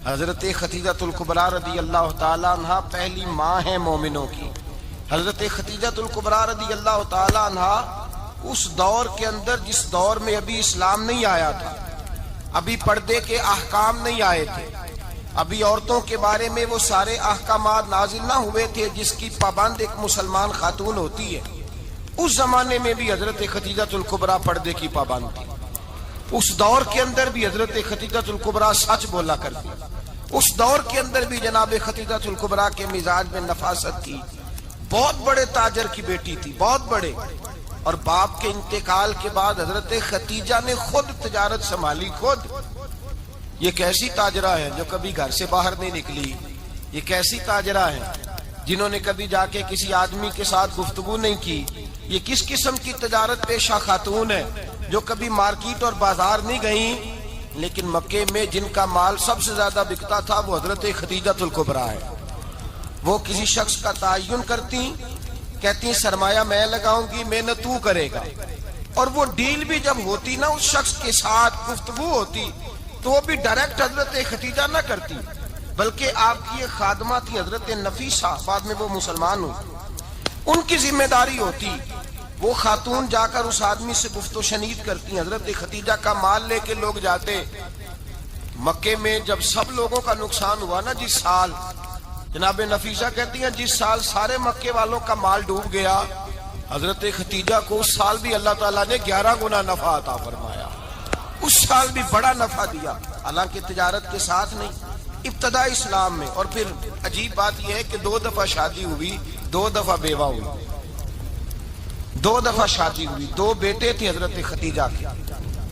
حضرت خدیجۃ الکبریٰ رضی اللہ تعالی عنہ پہلی ماں ہیں مومنوں کی۔ حضرت خدیجۃ الکبریٰ رضی اللہ تعالی عنہ اس دور کے اندر جس دور میں ابھی اسلام نہیں آیا تھا، ابھی پردے کے احکام نہیں آئے تھے، ابھی عورتوں کے بارے میں وہ سارے احکامات نازل نہ ہوئے تھے جس کی پابند ایک مسلمان خاتون ہوتی ہے، اس زمانے میں بھی حضرت خدیجۃ الکبریٰ پردے کی پابند تھی۔ اس دور کے اندر بھی حضرت خدیجۃ الکبریٰ سچ بولا کرتی، اس دور کے اندر بھی جناب خدیجۃ الکبریٰ کے مزاج میں نفاست تھی۔ بہت بڑے تاجر کی بیٹی تھی، بہت بڑے، اور باپ کے انتقال کے بعد حضرت خدیجہ نے خود تجارت سنبھالی، خود۔ یہ کیسی تاجرہ ہے جو کبھی گھر سے باہر نہیں نکلی؟ یہ کیسی تاجرہ ہے جنہوں نے کبھی جا کے کسی آدمی کے ساتھ گفتگو نہیں کی؟ یہ کس قسم کی تجارت پیشہ خاتون ہے جو کبھی مارکیٹ اور بازار نہیں گئیں؟ لیکن مکے میں جن کا مال سب سے زیادہ بکتا تھا وہ حضرت خدیجۃ الکبریٰ ہے۔ وہ کسی شخص کا تعین کرتی، کہتی سرمایہ میں لگاؤں گی، محنت تو کرے گا، اور وہ ڈیل بھی جب ہوتی نا، اس شخص کے ساتھ گفتگو ہوتی تو وہ بھی ڈائریکٹ حضرت خدیجہ نہ کرتی، بلکہ آپ کی ایک خادمہ تھی حضرت نفیسہ، بعد میں وہ مسلمان ہوئی، ان کی ذمہ داری ہوتی، وہ خاتون جا کر اس آدمی سے گفت و شنید کرتی۔ حضرت خدیجہ کا مال لے کے لوگ جاتے مکے میں، جب سب لوگوں کا نقصان ہوا نا جس سال، جناب نفیسہ کہتی ہیں جس سال سارے مکے والوں کا مال ڈوب گیا، حضرت خدیجہ کو اس سال بھی اللہ تعالیٰ نے 11 گنا نفع عطا فرمایا، اس سال بھی بڑا نفع دیا، حالانکہ تجارت کے ساتھ نہیں، ابتدا اسلام میں۔ اور پھر عجیب بات یہ ہے کہ 2 دفعہ شادی ہوئی، 2 دفعہ بیوہ ہوئی، 2 دفعہ شادی ہوئی، 2 بیٹے تھے حضرت خدیجہ کے۔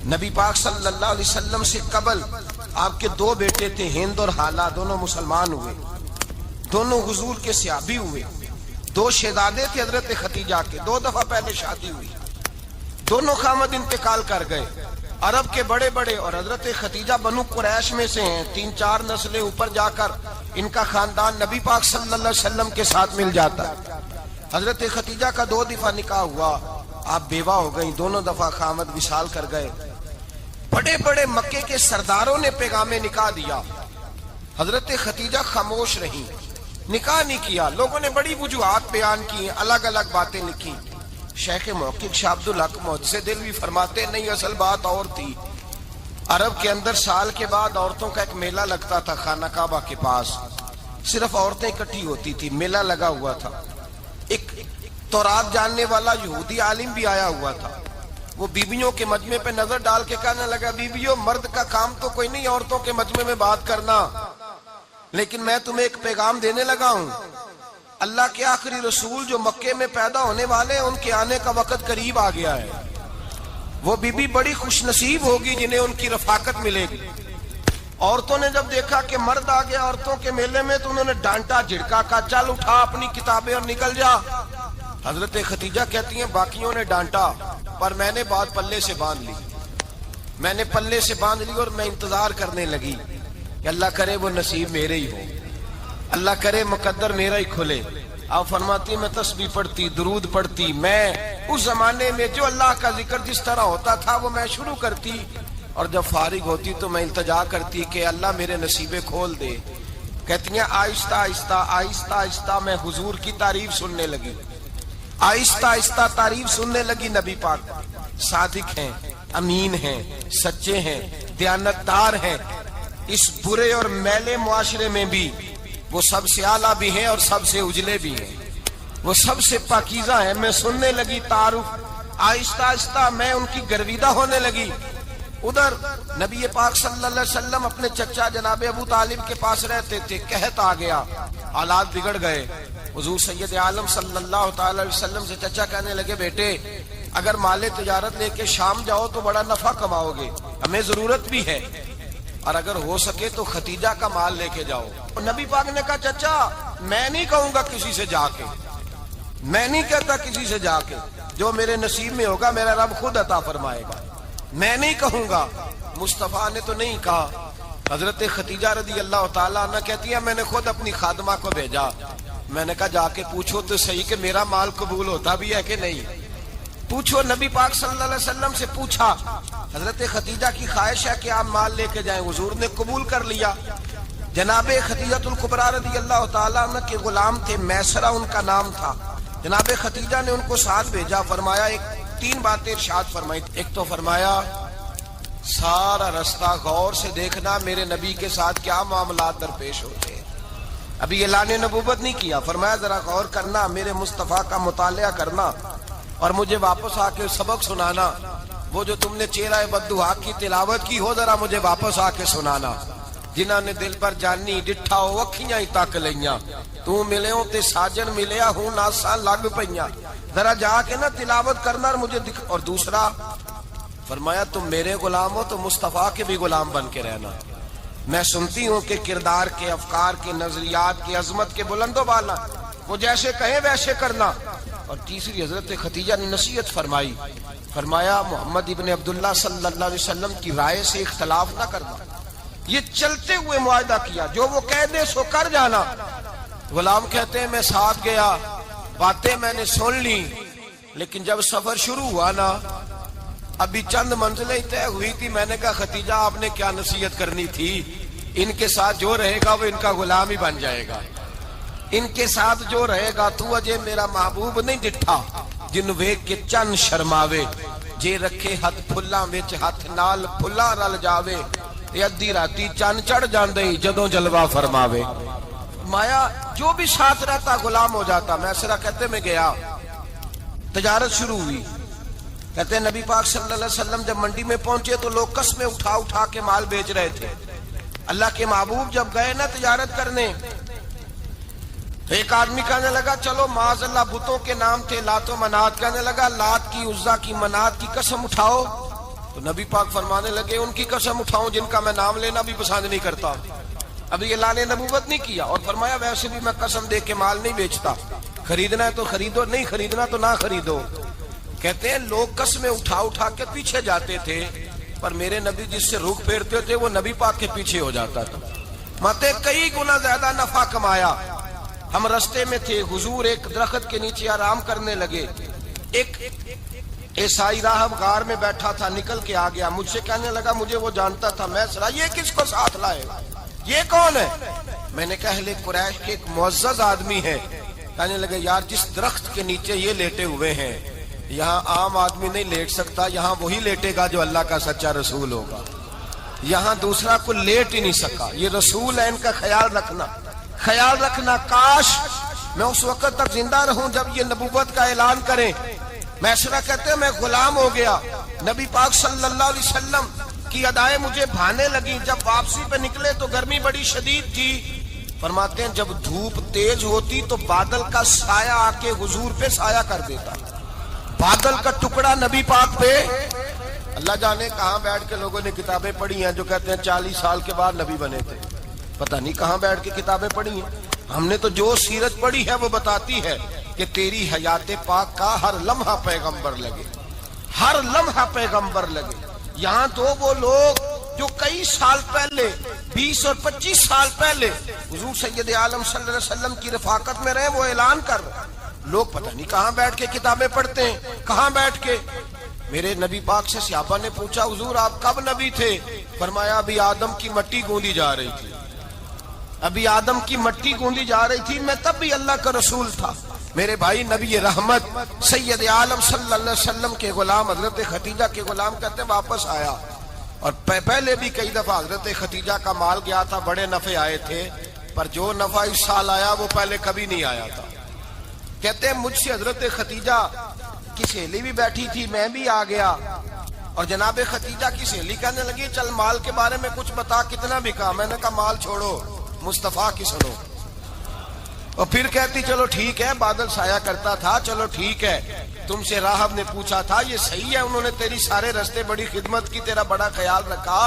نبی پاک صلی اللہ علیہ وسلم سے قبل آپ کے 2 بیٹے تھے، ہند اور حالہ، دونوں مسلمان ہوئے، دونوں حضور کے صحابی ہوئے، 2 شہزادے تھے حضرت خدیجہ کے، 2 دفعہ پہلے شادی ہوئی، دونوں خامد انتقال کر گئے، عرب کے بڑے بڑے، اور حضرت خدیجہ بنو قریش میں سے ہیں، 3-4 نسلیں اوپر جا کر ان کا خاندان نبی پاک صلی اللہ علیہ وسلم کے ساتھ مل جاتا ہے۔ حضرت خدیجہ کا 2 دفعہ نکاح ہوا، آپ بیوہ ہو گئیں، دونوں دفعہ خامد وصال کر گئے۔ بڑے بڑے مکے کے سرداروں نے پیغام نکاح دیا، حضرت خدیجہ خاموش رہیں، نکاح نہیں کیا۔ لوگوں نے بڑی وجوہات بیان کی، الگ الگ باتیں لکھی۔ شیخ محقق شاہ عبدالحق محدث دہلوی فرماتے نہیں، اصل بات اور تھی۔ عرب کے اندر سال کے بعد عورتوں کا ایک میلہ لگتا تھا خانہ کعبہ کے پاس، صرف عورتیں اکٹھی ہوتی تھی، میلہ لگا ہوا تھا۔ ایک تورات جاننے والا یہودی عالم بھی آیا ہوا تھا، وہ بیویوں کے مجمع پہ نظر ڈال کے کہنے لگا، بیویوں مرد کا کام تو کوئی نہیں عورتوں کے مجمع میں بات کرنا، لیکن میں تمہیں ایک پیغام دینے لگا ہوں، اللہ کے آخری رسول جو مکے میں پیدا ہونے والے ہیں ان کے آنے کا وقت قریب آ گیا ہے۔ وہ بیوی بڑی خوش نصیب ہوگی جنہیں ان کی رفاقت ملے گی۔ عورتوں نے جب دیکھا کہ مرد آ گیا عورتوں کے میلے میں تو انہوں نے ڈانٹا، جھڑکا، کہا چل اٹھا اپنی کتابیں اور نکل جا۔ حضرت خدیجہ کہتی ہیں باقیوں نے ڈانٹا پر میں نے بات پلے سے باندھ لی، میں نے پلے سے باندھ لی اور میں انتظار کرنے لگی کہ اللہ کرے وہ نصیب میرے ہی ہو، اللہ کرے مقدر میرا ہی کھلے۔ آپ فرماتی میں تسبیح پڑھتی، درود پڑھتی، میں اس زمانے میں جو اللہ کا ذکر جس طرح ہوتا تھا وہ میں شروع کرتی، اور جب فارغ ہوتی تو میں التجا کرتی کہ اللہ میرے نصیبے کھول دے۔ کہتی ہیں آہستہ آہستہ آہستہ آہستہ میں حضور کی تعریف سننے لگی، آہستہ آہستہ تعریف سننے لگی۔ نبی پاک صادق ہیں، امین ہیں، سچے ہیں، دیانتدار ہیں، اس برے اور میلے معاشرے میں بھی وہ سب سے اعلیٰ بھی ہیں اور سب سے اجلے بھی ہیں، وہ سب سے پاکیزہ ہیں۔ میں سننے لگی تعارف، آہستہ آہستہ میں ان کی گرویدہ ہونے لگی۔ ادھر نبی پاک صلی اللہ علیہ وسلم اپنے چچا جناب ابو طالب کے پاس رہتے تھے، قحط آ گیا، حالات بگڑ گئے۔ حضور سید عالم صلی اللہ تعالی علیہ وسلم سے چچا کہنے لگے بیٹے اگر مال تجارت لے کے شام جاؤ تو بڑا نفع کماؤ گے، ہمیں ضرورت بھی ہے، اور اگر ہو سکے تو خدیجہ کا مال لے کے جاؤ۔ نبی پاک نے کہا چچا میں نہیں کہوں گا کسی سے جا کے، میں نہیں کہتا کسی سے جا کے، جو میرے نصیب میں ہوگا میرا رب خود عطا فرمائے گا، میں نہیں کہوں گا۔ مصطفیٰ نے تو نہیں کہا۔ حضرت خدیجہ رضی اللہ تعالیٰ عنہ کہتی ہے میں نے خود اپنی خادمہ کو بھیجا، میں نے کہا جا کے پوچھو تو صحیح کہ میرا مال قبول ہوتا بھی ہے کہ نہیں، پوچھو۔ نبی پاک صلی اللہ علیہ وسلم سے پوچھا، حضرت خدیجہ کی خواہش ہے کہ آپ مال لے کے جائیں، حضور نے قبول کر لیا۔ جناب خدیجہ الکبریٰ رضی اللہ تعالیٰ عنہ کے غلام تھے، میسرہ ان کا نام تھا۔ جناب خدیجہ نے ان کو ساتھ بھیجا، فرمایا تین باتیں ارشاد فرمائی۔ ایک تو فرمایا سارا رستہ غور سے دیکھنا میرے نبی کے ساتھ کیا معاملات درپیش ہوتے ہیں۔ ابھی اعلان نبوت نہیں کیا، فرمایا ذرا غور کرنا، میرے مصطفیٰ کا مطالعہ کرنا اور مجھے واپس آ کے سبق سنانا۔ وہ جو تم نے چہرہ بددعا کی تلاوت کی ہو، ذرا مجھے واپس آ کے سنانا۔ جنہاں نے دل پر جانی ڈٹھا ہو اکھیاں ہی تک لیاں، تو ملے ہوں تے ساجن ملیا ہوں ناساں لگ پئیاں، ذرا جا کے نا تلاوت کرنا اور مجھے دکھ۔ اور دوسرا فرمایا تم میرے غلام ہو تو مصطفیٰ کے بھی غلام بن کے رہنا، میں سنتی ہوں کہ کردار کے، افکار کے، نظریات کے، عظمت کے بلند و بالا، وہ جیسے کہیں ویسے کرنا۔ اور تیسری حضرت خدیجہ نے نصیحت فرمائی، فرمایا محمد ابن عبداللہ صلی اللہ علیہ وسلم کی رائے سے اختلاف نہ کرنا۔ یہ چلتے ہوئے معاہدہ کیا، جو وہ کہہ دے سو کر جانا۔ غلام کہتے ہیں میں ساتھ گیا، باتیں میں نے سن لی، لیکن جب سفر شروع ہوا نا، ابھی چند منزلیں طے ہوئی تھی، میں نے کہا خدیجہ آپ نے کیا نصیحت کرنی تھی، ان کے ساتھ جو رہے گا وہ ان کا غلام ہی بن جائے گا، ان کے ساتھ جو رہے گا تو اجے میرا محبوب نہیں ڈٹھا جن ویکھ کے چن شرماوے، جے رکھے ہاتھ پھلاں وچ ہاتھ نال پھلاں رل جاوے، ادھی راتی چن چڑھ جاندے جدوں جلوہ فرماوے۔ مایا جو بھی ساتھ رہتا غلام ہو جاتا۔ میسرہ کہتے میں گیا، تجارت شروع ہوئی۔ کہتے ہیں نبی پاک صلی اللہ علیہ وسلم جب منڈی میں پہنچے تو لوگ قسمیں اٹھا اٹھا کے مال بیچ رہے تھے۔ اللہ کے محبوب جب گئے نا تجارت کرنے، تو ایک آدمی کہنے لگا چلو معاذ اللہ بتوں کے نام تھے لات و منات، کہنے لگا لات کی، عزا کی، منات کی قسم اٹھاؤ۔ تو نبی پاک فرمانے لگے ان کی قسم اٹھاؤں جن کا میں نام لینا بھی پسند نہیں کرتا۔ ابھی اعلان نبوت نہیں کیا، اور فرمایا ویسے بھی میں قسم دے کے مال نہیں بیچتا، خریدنا ہے تو خریدو، نہیں خریدنا تو نہ خریدو۔ کہتے ہیں لوگ قسمیں اٹھا اٹھا کے پیچھے جاتے تھے، پر میرے نبی جس سے رخ پھیرتے تھے وہ نبی پاک کے پیچھے ہو جاتا تھا۔ ماتے کئی گنا زیادہ نفع کمایا۔ ہم رستے میں تھے، حضور ایک درخت کے نیچے آرام کرنے لگے، ایک عیسائی راہب غار میں بیٹھا تھا، نکل کے آ گیا، مجھ سے کہنے لگا مجھے وہ جانتا تھا، میں سرا یہ کس کو ساتھ لائے، یہ کون ہے؟ میں نے کہا اہل قریش کے ایک معزز آدمی ہے۔ کہنے لگے یار جس درخت کے نیچے یہ لیٹے ہوئے ہیں یہاں عام آدمی نہیں لیٹ سکتا، یہاں وہی لیٹے گا جو اللہ کا سچا رسول ہوگا، یہاں دوسرا کو لیٹ ہی نہیں سکا، یہ رسول ہے، ان کا خیال رکھنا، خیال رکھنا۔ کاش میں اس وقت تک زندہ رہوں جب یہ نبوت کا اعلان کریں۔ میسرہ کہتے ہیں میں غلام ہو گیا، نبی پاک صلی اللہ علیہ وسلم کی ادائیں مجھے بھانے لگی۔ جب واپسی پہ نکلے تو گرمی بڑی شدید تھی، فرماتے ہیں جب دھوپ تیز ہوتی تو بادل کا سایہ آ کے حضور پہ سایہ کر دیتا، بادل کا ٹکڑا نبی پاک پہ۔ اللہ جانے کہاں بیٹھ کے لوگوں نے کتابیں پڑھی ہیں جو کہتے ہیں 40 سال کے بعد نبی بنے تھے، پتہ نہیں کہاں بیٹھ کے کتابیں پڑھی ہیں۔ ہم نے تو جو سیرت پڑھی ہے وہ بتاتی ہے کہ تیری حیات پاک کا ہر لمحہ پیغمبر لگے، ہر لمحہ پیغمبر لگے۔ یہاں تو وہ لوگ جو کئی سال پہلے 20 اور 25 سال پہلے حضور سید عالم صلی اللہ علیہ وسلم کی رفاقت میں رہے، وہ اعلان کر رہے، لوگ پتہ نہیں کہاں بیٹھ کے کتابیں پڑھتے ہیں، کہاں بیٹھ کے۔ میرے نبی پاک سے صحابہ نے پوچھا حضور آپ کب نبی تھے؟ فرمایا ابھی آدم کی مٹی گوندی جا رہی تھی، ابھی آدم کی مٹی گوندی جا رہی تھی، میں تب بھی اللہ کا رسول تھا۔ میرے بھائی نبی رحمت سید عالم صلی اللہ علیہ وسلم کے غلام حضرت خدیجہ کے غلام کہتے ہیں واپس آیا، اور پہلے بھی کئی دفعہ حضرت خدیجہ کا مال گیا تھا، بڑے نفع آئے تھے، پر جو نفع اس سال آیا وہ پہلے کبھی نہیں آیا تھا۔ کہتے ہیں مجھ سے حضرت خدیجہ کی سہیلی بھی بیٹھی تھی، میں بھی آ گیا، اور جناب خدیجہ کی سہیلی کہنے لگی چل مال کے بارے میں کچھ بتا، کتنا بکا؟ میں نے کہا مال چھوڑو، مصطفیٰ کی سنو۔ اور پھر کہتی چلو ٹھیک ہے، بادل سایہ کرتا تھا، چلو ٹھیک ہے، تم سے راہب نے پوچھا تھا یہ صحیح ہے، انہوں نے تیری سارے رستے بڑی خدمت کی، تیرا بڑا خیال رکھا،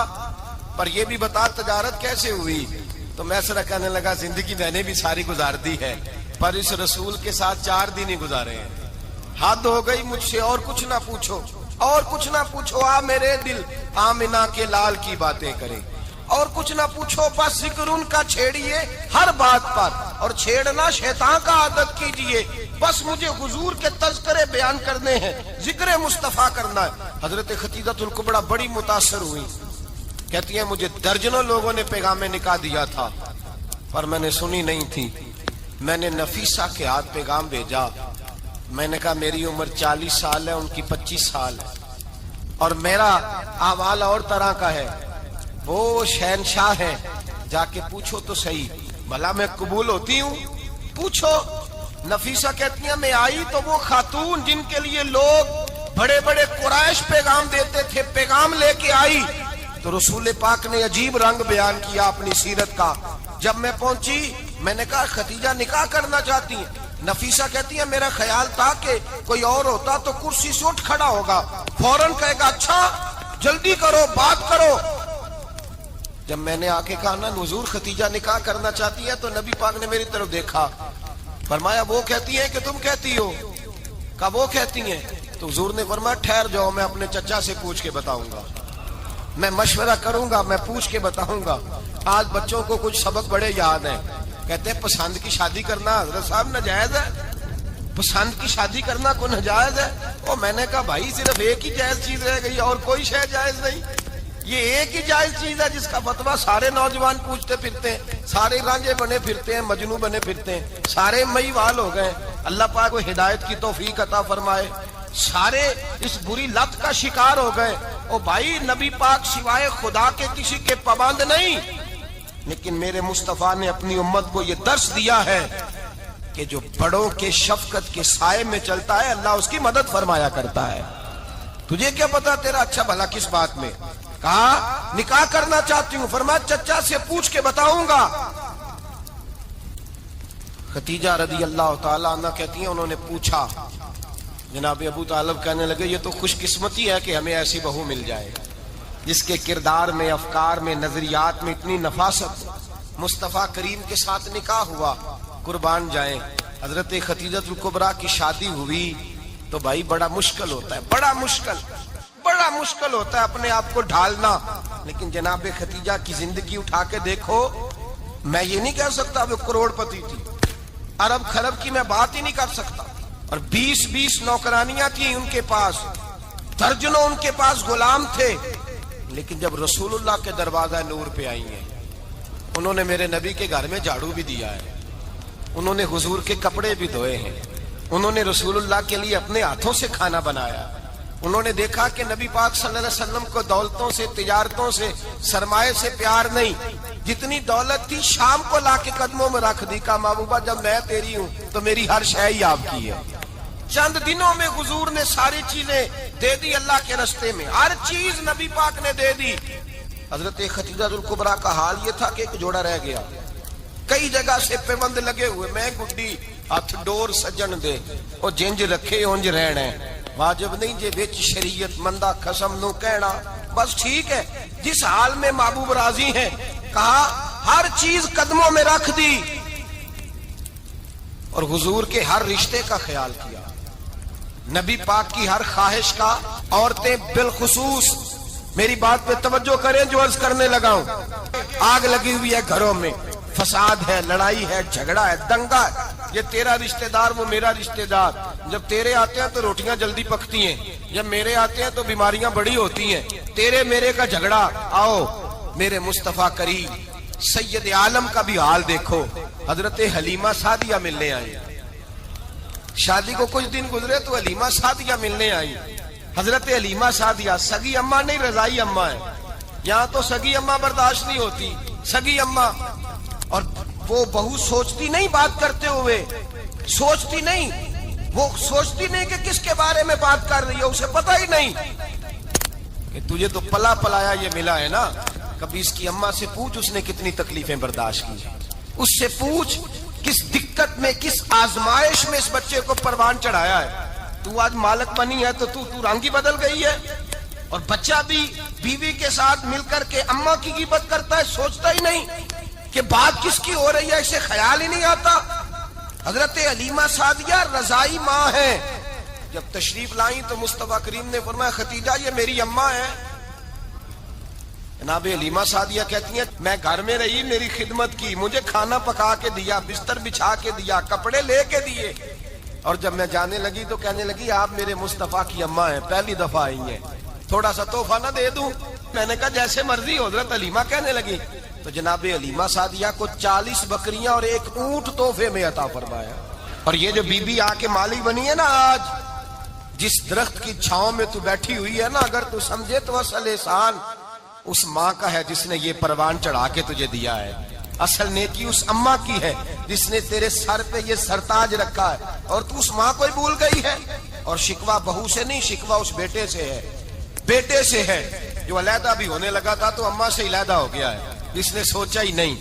پر یہ بھی بتا تجارت کیسے ہوئی؟ تو میسرہ کہنے لگا زندگی میں نے بھی ساری گزار دی ہے، پر اس رسول کے ساتھ 4 دن ہی گزارے ہیں، حد ہو گئی مجھ سے، اور کچھ نہ پوچھو، اور کچھ نہ پوچھو، آ میرے دل آمنہ کے لال کی باتیں کریں، اور کچھ نہ پوچھو، بس ذکر ان کا چھیڑیے ہر بات پر، اور چھیڑنا شیطان کا عادت کیجئے، بس مجھے حضور کے تذکرے بیان کرنے ہیں، ذکر مصطفیٰ کرنا ہے۔ حضرت خدیجہ الکبریٰ بڑی متاثر ہوئی، کہتی ہیں مجھے درجنوں لوگوں نے پیغام نکاح دیا تھا، پر میں نے سنی نہیں تھی. میں نے نفیسہ کے ہاتھ پیغام بھیجا. میں نے کہا میری عمر 40 سال ہے, ان کی 25 سال ہے, اور میرا احوال اور طرح کا ہے. وہ شہنشاہ ہے, جا کے پوچھو تو صحیح, بھلا میں قبول ہوتی ہوں؟ پوچھو. نفیسہ کہتی ہیں میں آئی تو وہ خاتون جن کے لیے لوگ بڑے بڑے قریش پیغام دیتے تھے, پیغام لے کے آئی. تو رسول پاک نے عجیب رنگ بیان کیا اپنی سیرت کا. جب میں پہنچی میں نے کہا ختیجہ نکاح کرنا چاہتی ہیں؟ نفیسہ کہتی ہے میرا خیال تھا کہ کوئی اور ہوتا تو کرسی سے اٹھ کھڑا ہوگا, فوراً کہے گا اچھا جلدی کرو بات کرو. جب میں نے آ کے کہا نا حضور ختیجہ نکاح کرنا چاہتی ہے, تو نبی پاک نے میری طرف دیکھا, فرمایا وہ کہتی ہیں کہ تم کہتی ہو؟ کہا وہ کہتی ہیں. تو حضور نے فرمایا ٹھہر جاؤ, میں اپنے چچا سے پوچھ کے بتاؤں گا, میں مشورہ کروں گا, میں پوچھ کے بتاؤں گا. آج بچوں کو کچھ سبق بڑے یاد ہیں. کہتے ہیں پسند کی شادی کرنا حضرت صاحب ناجائز ہے, پسند کی شادی کرنا کو ناجائز ہے. اور میں نے کہا بھائی صرف ایک ہی جائز چیز رہ گئی, اور کوئی شے جائز نہیں. یہ ایک ہی جائز چیز ہے جس کا فتویٰ سارے نوجوان پوچھتے پھرتے ہیں, سارے رانجے بنے پھرتے ہیں, مجنو بنے پھرتے ہیں, سارے مئی وال ہو گئے. اللہ پاک کو ہدایت کی توفیق عطا فرمائے. سارے اس بری لت کا شکار ہو گئے. او بھائی نبی پاک سوائے خدا کے کسی کے پابند نہیں, لیکن میرے مصطفیٰ نے اپنی امت کو یہ درس دیا ہے کہ جو بڑوں کے شفقت کے سائے میں چلتا ہے اللہ اس کی مدد فرمایا کرتا ہے. تجھے کیا پتا تیرا اچھا بھلا کس بات میں؟ کہا نکاح کرنا چاہتی ہوں. فرمایا چچا سے پوچھ کے بتاؤں گا. ختیجہ رضی اللہ تعالیٰ عنہ کہتی ہیں انہوں نے پوچھا. جناب ابو طالب کہنے لگے یہ تو خوش قسمتی ہے کہ ہمیں ایسی بہو مل جائے جس کے کردار میں, افکار میں, نظریات میں اتنی نفاست. مصطفیٰ کریم کے ساتھ نکاح ہوا, قربان جائیں. حضرت ختیجہ الکبریٰ کی شادی ہوئی تو بھائی بڑا مشکل ہوتا ہے, بڑا مشکل ہوتا ہے اپنے آپ کو ڈھالنا. لیکن جناب ختیجہ کی زندگی اٹھا کے دیکھو, میں یہ نہیں کہہ سکتا وہ کروڑ پتی تھی, ارب خرب کی میں بات ہی نہیں کر سکتا. اور 20 نوکرانیاں تھیں ان کے پاس, درجنوں ان کے پاس غلام تھے. لیکن جب رسول اللہ کے دروازہ نور پہ آئی ہیں, انہوں نے میرے نبی کے گھر میں جھاڑو بھی دیا ہے, انہوں نے حضور کے کپڑے بھی دھوئے ہیں, انہوں نے رسول اللہ کے لیے اپنے ہاتھوں سے کھانا بنایا. انہوں نے دیکھا کہ نبی پاک صلی اللہ علیہ وسلم کو دولتوں سے, تجارتوں سے, سرمایے سے پیار نہیں. جتنی دولت تھی شام کو لا کے قدموں میں رکھ دی. کہا محبوبہ جب میں تیری ہوں تو میری ہر شے ہی آپ کی ہے. چند دنوں میں حضور نے ساری چیزیں دے دی اللہ کے رستے میں, ہر چیز نبی پاک نے دے دی. حضرت ختیجہ الکبریٰ کا حال یہ تھا کہ ایک جوڑا رہ گیا, کئی جگہ سے پیوند لگے ہوئے, میں گڈی ہاتھ ڈور سجن دے او جنج رکھے اونج رہنا, واجب نہیں جے وچ شریعت مندہ قسم نو کہنا. بس ٹھیک ہے, جس حال میں محبوب راضی ہیں. کہا ہر چیز قدموں میں رکھ دی اور حضور کے ہر رشتے کا خیال کیا, نبی پاک کی ہر خواہش کا. عورتیں بالخصوص میری بات پہ توجہ کریں جو عرض کرنے لگا ہوں. آگ لگی ہوئی ہے گھروں میں, فساد ہے, لڑائی ہے, جھگڑا ہے, دنگا ہے. یہ تیرا رشتہ دار وہ میرا رشتہ دار. جب تیرے آتے ہیں تو روٹیاں جلدی پکتی ہیں, جب میرے آتے ہیں تو بیماریاں بڑی ہوتی ہیں. تیرے میرے کا جھگڑا. آؤ میرے مصطفیٰ کریم سید عالم کا بھی حال دیکھو. حضرت حلیمہ سعدیہ ملنے آئی, شادی کو کچھ دن گزرے تو حلیمہ سعدیہ ملنے آئی. حضرت حلیمہ سعدیہ سگی اماں نہیں, رضائی اماں ہے. یہاں تو سگی اماں برداشت نہیں ہوتی, سگی اماں. اور وہ بہو سوچتی نہیں بات کرتے ہوئے, سوچتی نہیں, وہ سوچتی نہیں کہ کس کے بارے میں بات کر رہی ہے, اسے پتہ ہی نہیں کہ تجھے تو پلا پلایا یہ ملا ہے نا. کبھی اس کی اماں سے پوچھ اس نے کتنی تکلیفیں برداشت کی, اس سے پوچھ کس دقت میں, کس آزمائش میں اس بچے کو پروان چڑھایا ہے. تو آج مالک بنی ہے تو رنگ ہی بدل گئی ہے. اور بچہ بھی بیوی کے ساتھ مل کر کے اماں کی غیبت کرتا ہے, سوچتا ہی نہیں کہ بات کس کی ہو رہی ہے, اسے خیال ہی نہیں آتا. حضرت حلیمہ سعدیہ رضائی ماں ہے. جب تشریف لائیں تو مصطفیٰ کریم نے فرمایا ختیجہ یہ میری اماں ہے. جناب حلیمہ سعدیہ کہتی ہیں میں گھر میں رہی, میری خدمت کی, مجھے کھانا پکا کے دیا, بستر بچھا کے دیا, کپڑے لے کے دیے. اور جب میں جانے لگی تو کہنے لگی آپ میرے مصطفیٰ کی اماں ہیں, پہلی دفعہ آئی ہیں, تھوڑا سا تحفہ نہ دے دوں؟ میں نے کہا جیسے مرضی. حضرت حلیمہ کہنے لگی تو جناب علیمہ سعدیہ کو 40 بکریاں اور 1 اونٹ تحفے میں عطا فرمایا. اور یہ جو بی بی آ کے مالی بنی ہے نا آج، جس درخت کی چھاؤں میں تو بیٹھی ہوئی ہے نا، اگر تو سمجھے تو اصل احسان اس ماں کا ہے جس نے یہ پروان چڑھا کے تجھے دیا ہے. اصل نیکی اس اماں کی ہے جس نے تیرے سر پہ یہ سرتاج رکھا ہے، اور تو اس ماں کو ہی بھول گئی ہے. اور شکوہ بہو سے نہیں، شکوہ اس بیٹے سے ہے، بیٹے سے ہے جو علیحدہ بھی ہونے لگا تھا تو اماں سے علیحدہ ہو گیا ہے. جس نے سوچا ہی نہیں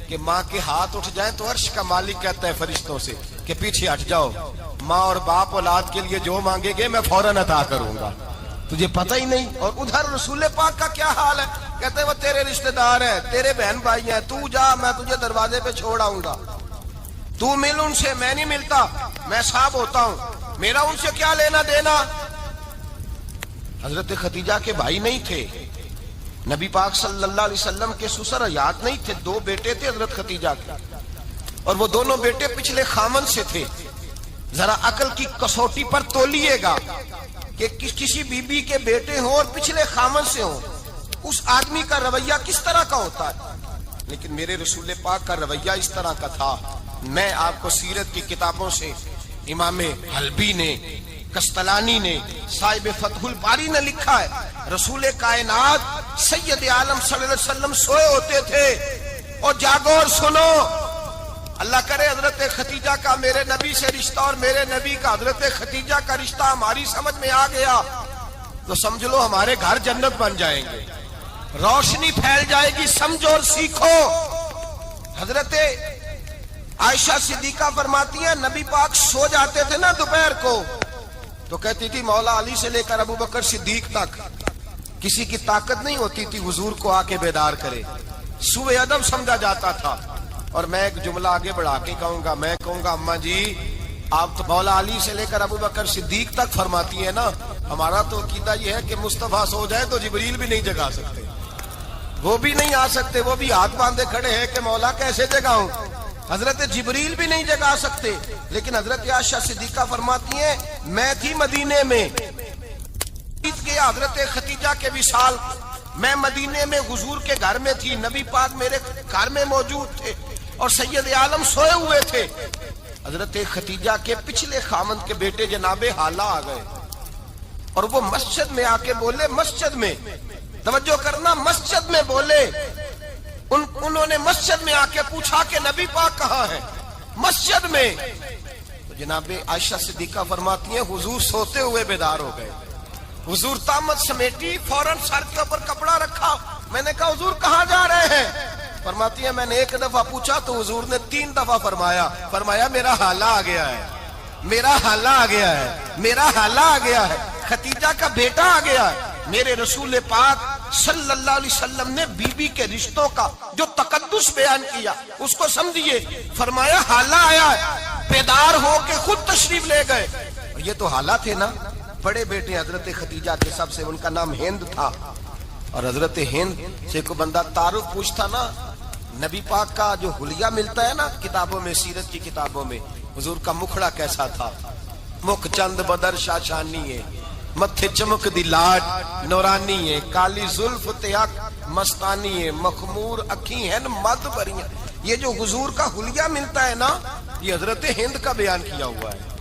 کہ ماں کے ہاتھ اٹھ جائیں تو عرش کا مالک کہتا ہے فرشتوں سے کہ پیچھے ہٹ جاؤ، ماں اور باپ اولاد کے لیے جو مانگے گے میں فوراً عطا کروں گا. تجھے پتہ ہی نہیں. اور ادھر رسول پاک کا کیا حال ہے؟ کہتے ہیں وہ تیرے رشتہ دار ہیں، تیرے بہن بھائی ہیں، تو جا، میں تجھے دروازے پہ چھوڑ آؤں گا. تو مل ان سے، میں نہیں ملتا، میں صاحب ہوتا ہوں، میرا ان سے کیا لینا دینا. حضرت خدیجہ کے بھائی نہیں تھے، نبی پاک صلی اللہ علیہ وسلم کے سسر حیات نہیں تھے، 2 بیٹے تھے حضرت خدیجہ کے، اور وہ دونوں بیٹے پچھلے خامن سے تھے. ذرا عقل کی کسوٹی پر تولیے گا کہ کسی بی بی کے بیٹے ہوں اور پچھلے خامن سے ہوں، اس آدمی کا رویہ کس طرح کا ہوتا ہے. لیکن میرے رسول پاک کا رویہ اس طرح کا تھا. میں آپ کو سیرت کی کتابوں سے امام حلبی نے، کستلانی نے، صاحب فتح الباری نے لکھا ہے، رسول کائنات سید عالم صلی اللہ علیہ وسلم سوئے ہوتے تھے اور جاگو اور سنو، اللہ کرے حضرت خدیجہ کا میرے نبی سے رشتہ اور میرے نبی کا حضرت خدیجہ کا رشتہ ہماری سمجھ میں آ گیا تو سمجھ لو ہمارے گھر جنت بن جائیں گے، روشنی پھیل جائے گی. سمجھو اور سیکھو. حضرت عائشہ صدیقہ فرماتی ہیں نبی پاک سو جاتے تھے نا دوپہر کو تو کہتی تھی مولا علی سے لے کر ابو بکر صدیق تک کسی کی طاقت نہیں ہوتی تھی حضور کو آ کے بیدار کرے، سوء ادب سمجھا جاتا تھا. اور میں ایک جملہ آگے بڑھا کے کہوں گا، میں کہوں گا اماں جی آپ تو مولا علی سے لے کر ابو بکر صدیق تک فرماتی ہیں نا، ہمارا تو عقیدہ یہ ہے کہ مصطفیٰ سو جائے تو جبریل بھی نہیں جگا سکتے، وہ بھی نہیں آ سکتے، وہ بھی ہاتھ باندھے کھڑے ہیں کہ مولا کیسے جگاؤں. حضرت جبریل بھی نہیں جگا سکتے. لیکن حضرت عائشہ صدیقہ فرماتی ہیں میں تھی مدینے میں کے حضرت خدیجہ کے وصال، میں مدینے میں حضور کے گھر میں تھی، نبی پاک میرے گھر میں موجود تھے اور سید عالم سوئے ہوئے تھے. حضرت خدیجہ کے پچھلے خامند کے بیٹے جناب حالہ آ گئے اور وہ مسجد میں آ کے بولے، مسجد میں توجہ کرنا، مسجد میں بولے، انہوں نے مسجد میں آ کے پوچھا کہ نبی پاک کہاں ہے، مسجد میں. تو جناب عائشہ صدیقہ فرماتی ہیں حضور سوتے ہوئے بیدار ہو گئے. حضور طامت سمیٹی، فوراً سر کے اوپر کپڑا رکھا. میں نے کہا حضور کہاں جا رہے ہیں؟ فرماتی ہے میں نے 1 دفعہ پوچھا تو حضور نے 3 دفعہ فرمایا میرا حالہ آ گیا ہے، میرا حالہ آ گیا ہے، میرا حالہ آ گیا ہے، خدیجہ کا بیٹا آ گیا ہے. میرے رسول پاک صلی اللہ علیہ وسلم نے بی بی کے رشتوں کا جو تقدس بیان کیا اس کو سمجھیے. فرمایا حالہ آیا ہے، بیدار ہو کے خود تشریف لے گئے. یہ تو حالہ تھے نا، بڑے بیٹے حضرت خدیجہ کے سب سے، ان کا نام ہند تھا. اور حضرت ہند سے کوئی بندہ تعارف پوچھتا نا، نبی پاک کا جو حلیہ ملتا ہے نا کتابوں میں، سیرت کی کتابوں میں، حضور کا مکھڑا کیسا تھا، مکھ چند بدر شاشانی ہے، متھے چمک دی لاڈ نورانی ہے، کالی زلف تیاک مستانی ہے، مخمور اکھی ہیں مد بریاں. یہ جو حضور کا حلیہ ملتا ہے نا یہ حضرت ہند کا بیان کیا ہوا ہے.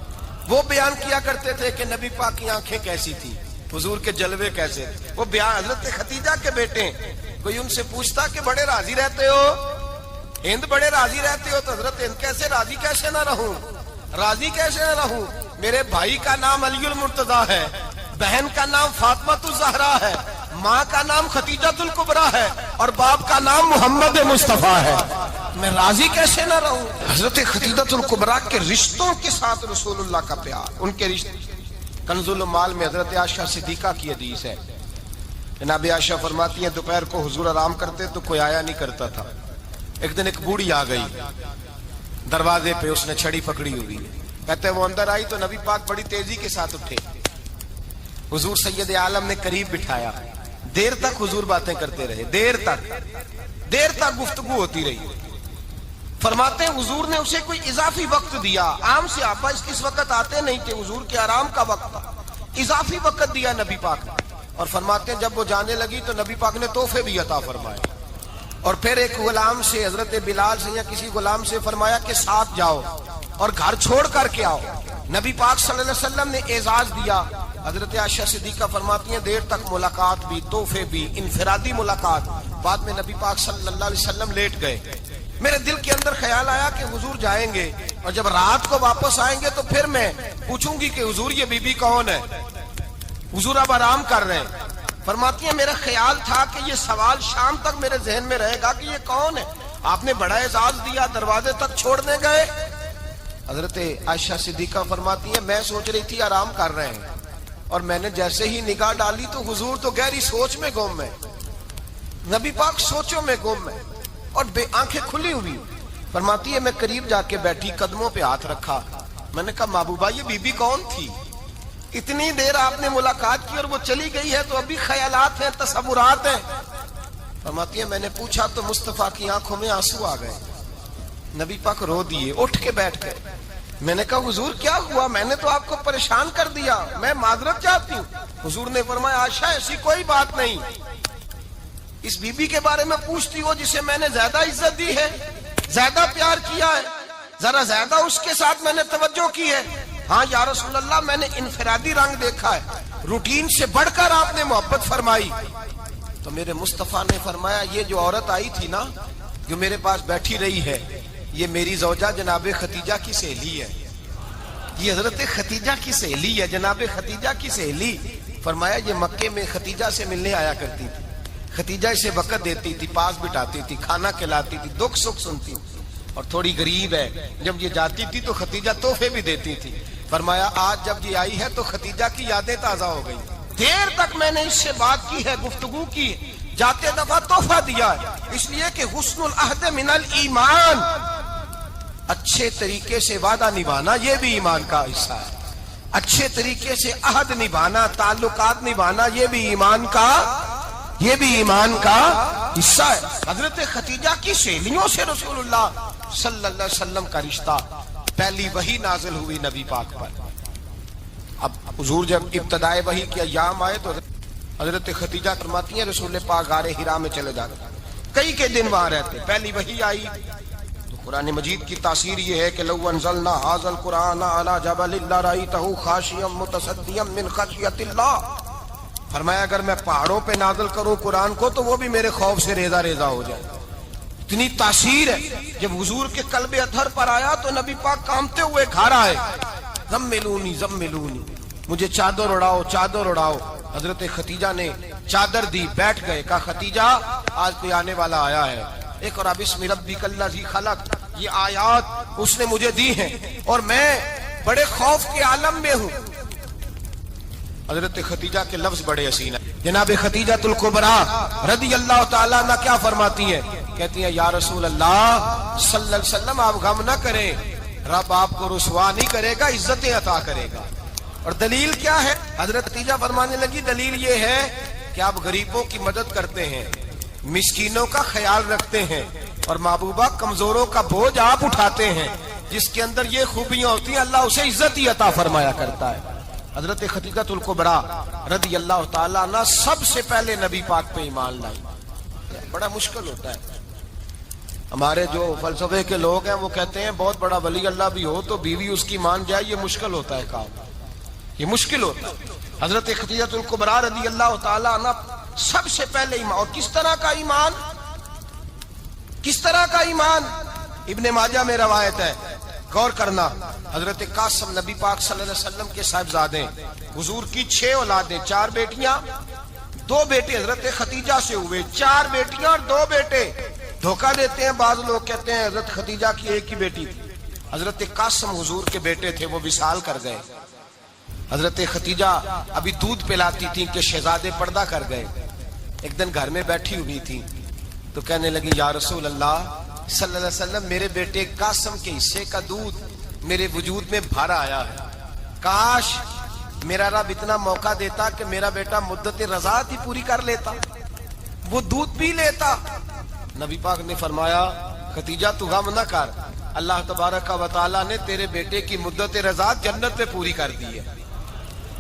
وہ بیان کیا کرتے تھے کہ نبی پاک کی آنکھیں کیسی تھی، حضور کے جلوے کیسے تھے. وہ بیان حضرت خدیجہ کے بیٹے ہیں. کوئی ان سے پوچھتا کہ بڑے راضی رہتے ہو ہند، بڑے راضی رہتے ہو، تو حضرت ہند کیسے راضی کیسے نہ رہوں، راضی کیسے نہ رہوں. میرے بھائی کا نام علی المرتضیٰ ہے، بہن کا نام فاطمہ الزہرا ہے، ماں کا نام خدیجہ الکبریٰ ہے اور باپ کا نام محمد مصطفیٰ ہے، میں راضی کیسے نہ رہوں. حضرت خدیجہ الکبریٰ کے رشتوں کے ساتھ رسول اللہ کا پیار، ان کے رشتے. کنز المال میں حضرت عائشہ صدیقہ کی حدیث ہے، جناب عائشہ فرماتی ہیں دوپہر کو حضور آرام کرتے تو کوئی آیا نہیں کرتا تھا. ایک دن ایک بوڑھی آ گئی دروازے پہ، اس نے چھڑی پکڑی ہوئی، کہتے وہ اندر آئی تو نبی پاک بڑی تیزی کے ساتھ اٹھے. حضور سید عالم نے قریب بٹھایا، دیر تک حضور باتیں کرتے رہے، دیر تک گفتگو ہوتی رہی. فرماتے ہیں حضور نے اسے کوئی اضافی وقت دیا، عام صحابہ اس وقت آتے نہیں تھے، حضور کے آرام کا وقت تھا، اضافی وقت دیا نبی پاک نے. اور فرماتے ہیں جب وہ جانے لگی تو نبی پاک نے تحفے بھی عطا فرمائے اور پھر ایک غلام سے, حضرت بلال سے یا کسی غلام سے فرمایا کہ ساتھ جاؤ اور گھر چھوڑ کر کے آؤ. نبی پاک صلی اللہ علیہ وسلم نے اعزاز دیا. حضرت عائشہ صدیقہ فرماتی ہیں دیر تک ملاقات بھی, تحفے بھی, انفرادی ملاقات. بعد میں نبی پاک صلی اللہ علیہ وسلم لیٹ گئے. میرے دل کے اندر خیال آیا کہ حضور جائیں گے اور جب رات کو واپس آئیں گے تو پھر میں پوچھوں گی کہ حضور یہ بی بی کون ہے, حضور اب آرام کر رہے ہیں. فرماتی ہیں میرا خیال تھا کہ یہ سوال شام تک میرے ذہن میں رہے گا کہ یہ کون ہے, آپ نے بڑا اعزاز دیا, دروازے تک چھوڑنے گئے. حضرت عائشہ صدیقہ فرماتی ہیں میں سوچ رہی تھی آرام کر رہے ہیں, اور میں نے جیسے ہی نگاہ ڈالی تو حضور تو گہری سوچ میں گم ہے, نبی پاک سوچوں میں گم ہے اور بے آنکھیں کھلی ہوئی. فرماتی ہے میں قریب جا کے بیٹھی, قدموں پہ ہاتھ رکھا. میں نے کہا محبوبہ یہ بی بی کون تھی؟ اتنی دیر آپ نے ملاقات کی اور وہ چلی گئی ہے تو ابھی خیالات ہیں, تصورات ہیں. فرماتی ہے میں نے پوچھا تو مصطفیٰ کی آنکھوں میں آنسو آ گئے. نبی پاک رو دیے, اٹھ کے بیٹھ گئے. میں نے کہا حضور کیا ہوا؟ میں نے تو آپ کو پریشان کر دیا, میں معذرت چاہتی ہوں. حضور نے فرمایا عائشہ ایسی کوئی بات نہیں, اس بی بی کے بارے میں پوچھتی ہو جسے میں نے زیادہ عزت دی ہے, زیادہ پیار کیا ہے, ذرا زیادہ اس کے ساتھ میں نے توجہ کی ہے. ہاں یا رسول اللہ میں نے انفرادی رنگ دیکھا ہے, روٹین سے بڑھ کر آپ نے محبت فرمائی. تو میرے مصطفیٰ نے فرمایا یہ جو عورت آئی تھی نا, جو میرے پاس بیٹھی رہی ہے, یہ میری زوجہ جناب ختیجہ کی سہیلی ہے. یہ حضرت ختیجہ کی سہیلی ہے, جناب ختیجہ کی سہیلی. فرمایا یہ مکے میں ختیجہ سے ملنے آیا کرتی تھی, ختیجہ اسے وقت دیتی تھی, پاس بٹھاتی تھی, کھانا کھلاتی تھی, دکھ سکھ سنتی, اور تھوڑی غریب ہے, جب یہ جاتی تھی تو ختیجہ تحفے بھی دیتی تھی. فرمایا آج جب یہ آئی ہے تو ختیجہ کی یادیں تازہ ہو گئی. دیر تک میں نے اس سے بات کی ہے, گفتگو کی, جاتے دفعہ تحفہ دیا ہے, اس لیے کہ حسن العہد من الایمان, اچھے طریقے سے وعدہ نبھانا یہ بھی ایمان کا حصہ ہے. اچھے طریقے سے عہد نبھانا, تعلقات نبھانا یہ بھی ایمان کا حصہ ہے. حضرت ختیجہ کی سہیلیوں سے رسول اللہ صلی اللہ علیہ وسلم کا رشتہ, پہلی وحی نازل ہوئی نبی پاک پر. اب حضور جب ابتدائے وحی کے ایام آئے تو حضرت ختیجہ فرماتی ہیں رسول پاک غار حرا میں چلے جاتے, کئی کے دن وہاں رہتے. پہلی وحی آئی تو قرآن مجید کی تاثیر یہ ہے کہ لو انزلنا ھذا القرآن علی جبل لرأیتہ خاشعا متصدعا من خشیۃ اللہ. فرمایا اگر میں پہاڑوں پہ نازل کروں قرآن کو تو وہ بھی میرے خوف سے ریزہ ریزہ ہو جائے. اتنی تاثیر ہے. جب حضور کے قلب اطہر پر آیا تو نبی پاک کامتے ہوئے گھر آئے, زملونی زملونی, مجھے چادر اڑاؤ چادر اڑاؤ. حضرت ختیجہ نے چادر دی, بیٹھ گئے. کہا ختیجہ آج کوئی آنے والا آیا ہے. ایک اور بسم ربک الذی خلق, یہ آیات اس نے مجھے دی ہیں اور میں بڑے خوف کے عالم میں ہوں. حضرت ختیجہ کے لفظ بڑے حسین ہیں. جناب ختیجۃ الکبریٰ رضی اللہ تعالیٰ عنہ کیا فرماتی ہیں؟ کہتی ہیں یا رسول اللہ صلی اللہ علیہ وسلم آپ غم نہ کریں, رب آپ کو رسوا نہیں کرے گا, عزتیں عطا کرے گا. اور دلیل کیا ہے؟ حضرت ختیجہ فرمانے لگی دلیل یہ ہے کہ آپ غریبوں کی مدد کرتے ہیں, مسکینوں کا خیال رکھتے ہیں, اور محبوبہ کمزوروں کا بوجھ آپ اٹھاتے ہیں. جس کے اندر یہ خوبیاں ہوتی ہیں اللہ اسے عزت ہی عطا فرمایا کرتا ہے. حضرت ختیجۃ الکبریٰ رضی اللہ تعالیٰ عنہ سب سے پہلے نبی پاک پہ ایمان لائی. بڑا مشکل ہوتا ہے. ہمارے جو فلسفے کے لوگ ہیں وہ کہتے ہیں بہت بڑا ولی اللہ بھی ہو تو بیوی اس کی مان جائے, یہ مشکل ہوتا ہے کام, یہ مشکل ہوتا ہے. حضرت ختیجۃ الکبریٰ رضی اللہ تعالیٰ عنہ سب سے پہلے ایمان. اور کس طرح کا ایمان؟ کس طرح کا ایمان؟ ابن ماجہ میں روایت ہے, غور کرنا. حضرت قاسم نبی پاک صلی اللہ علیہ وسلم کے صاحبزادے, حضور کی 6 اولادیں, 4 بیٹیاں 2 بیٹے حضرت ختیجہ سے ہوئے, 4 بیٹیاں اور 2 بیٹے. دھوکہ دیتے ہیں بعض لوگ, کہتے ہیں حضرت ختیجہ کی ایک ہی بیٹی تھی. حضرت قاسم حضور کے بیٹے تھے, وہ وصال کر گئے. حضرت ختیجہ ابھی دودھ پلاتی تھی کہ شہزادے پردہ کر گئے. ایک دن گھر میں بیٹھی ہوئی تھی تو کہنے لگی یا رسول اللہ صلی اللہ علیہ وسلم میرے بیٹے قاسم کے حصے کا دودھ میرے وجود میں بھر آیا ہے, کاش میرا رب اتنا موقع دیتا کہ میرا بیٹا مدت رضاعت ہی پوری کر لیتا, وہ دودھ پی لیتا. نبی پاک نے فرمایا ختیجہ تو غم نہ کر, اللہ تبارک و تعالیٰ نے تیرے بیٹے کی مدت رضاعت جنت میں پوری کر دی ہے,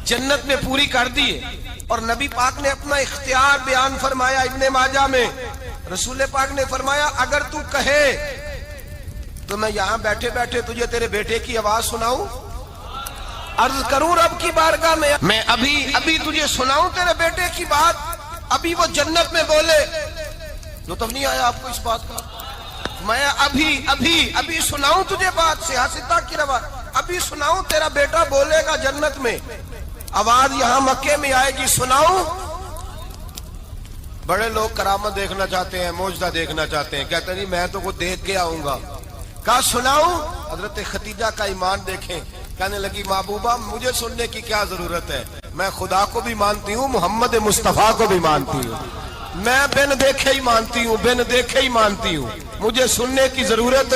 جنت میں پوری کر دی ہے. اور نبی پاک نے اپنا اختیار بیان فرمایا ابن ماجہ میں, رسول پاک نے فرمایا اگر تو کہے تو میں یہاں بیٹھے بیٹھے تجھے تیرے بیٹے کی آواز سناؤں، عرض کروں رب کی بارگاہ میں ابھی تجھے سناؤں تیرے بیٹے کی بات، ابھی وہ جنت میں بولے، لطف نہیں آیا آپ کو اس بات کا؟ میں ابھی سناؤں تجھے بات، سیاستہ کی روایت، ابھی سناؤں تیرا بیٹا بولے گا جنت میں، آواز یہاں مکے میں آئے گی، سناؤں؟ بڑے لوگ کرامت دیکھنا چاہتے ہیں، معجزہ دیکھنا چاہتے ہیں، کہتے ہیں جی میں تو وہ دیکھ کے آؤں گا، کہا سناؤں؟ حضرت خدیجہ کا ایمان دیکھیں، کہنے لگی محبوبہ مجھے سننے کی کیا ضرورت ہے، میں خدا کو بھی مانتی ہوں، محمد مصطفیٰ کو بھی مانتی ہوں، میں بن دیکھے ہی مانتی ہوں، مجھے سننے کی ضرورت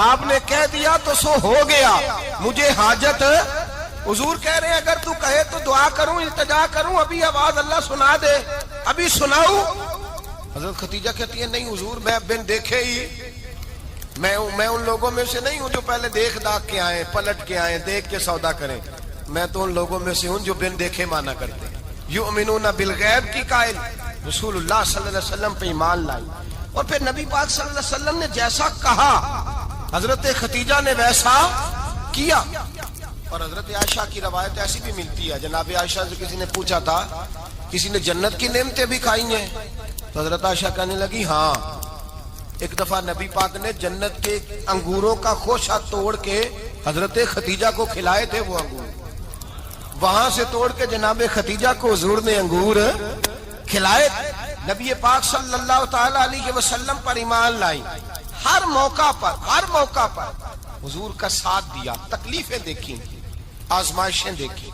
آپ نے کہہ دیا تو سو ہو گیا، مجھے حاجت حضور کہہ رہے ہیں اگر تو کہے تو دعا کروں، التجا کروں، ابھی آواز اللہ سنا دے، ابھی سناؤں؟ حضرت خدیجہ کہتی ہے نہیں حضور میں بن دیکھے ہی، میں ان لوگوں میں سے نہیں ہوں جو پہلے دیکھ داکھ کے آئیں، پلٹ کے آئیں، دیکھ کے سودا کریں، میں تو ان لوگوں میں سے ہوں جو بن دیکھے مانا کرتے ہیں، یؤمنون بالغیب کی قائل، رسول اللہ صلی اللہ علیہ وسلم پہ ایمان لائی، اور پھر نبی پاک صلی اللہ علیہ وسلم نے جیسا کہا حضرت خدیجہ نے ویسا کیا۔ اور حضرت عائشہ کی روایت ایسی بھی ملتی ہے، جناب عائشہ سے کسی نے پوچھا تھا کسی نے جنت کی نعمتیں بھی کھائی ہیں؟ تو حضرت عائشہ کہنے لگی ہاں، ایک دفعہ نبی پاک نے جنت کے انگوروں کا خوشہ توڑ کے حضرت خدیجہ کو کھلائے تھے، وہ انگور وہاں سے توڑ کے جناب خدیجہ کو حضور نے انگور کھلائے تھے۔ نبی پاک صلی اللہ تعالی علیہ وسلم پر ایمان لائی، ہر موقع پر حضور کا ساتھ دیا، تکلیفیں دیکھی، آزمائشیں دیکھی۔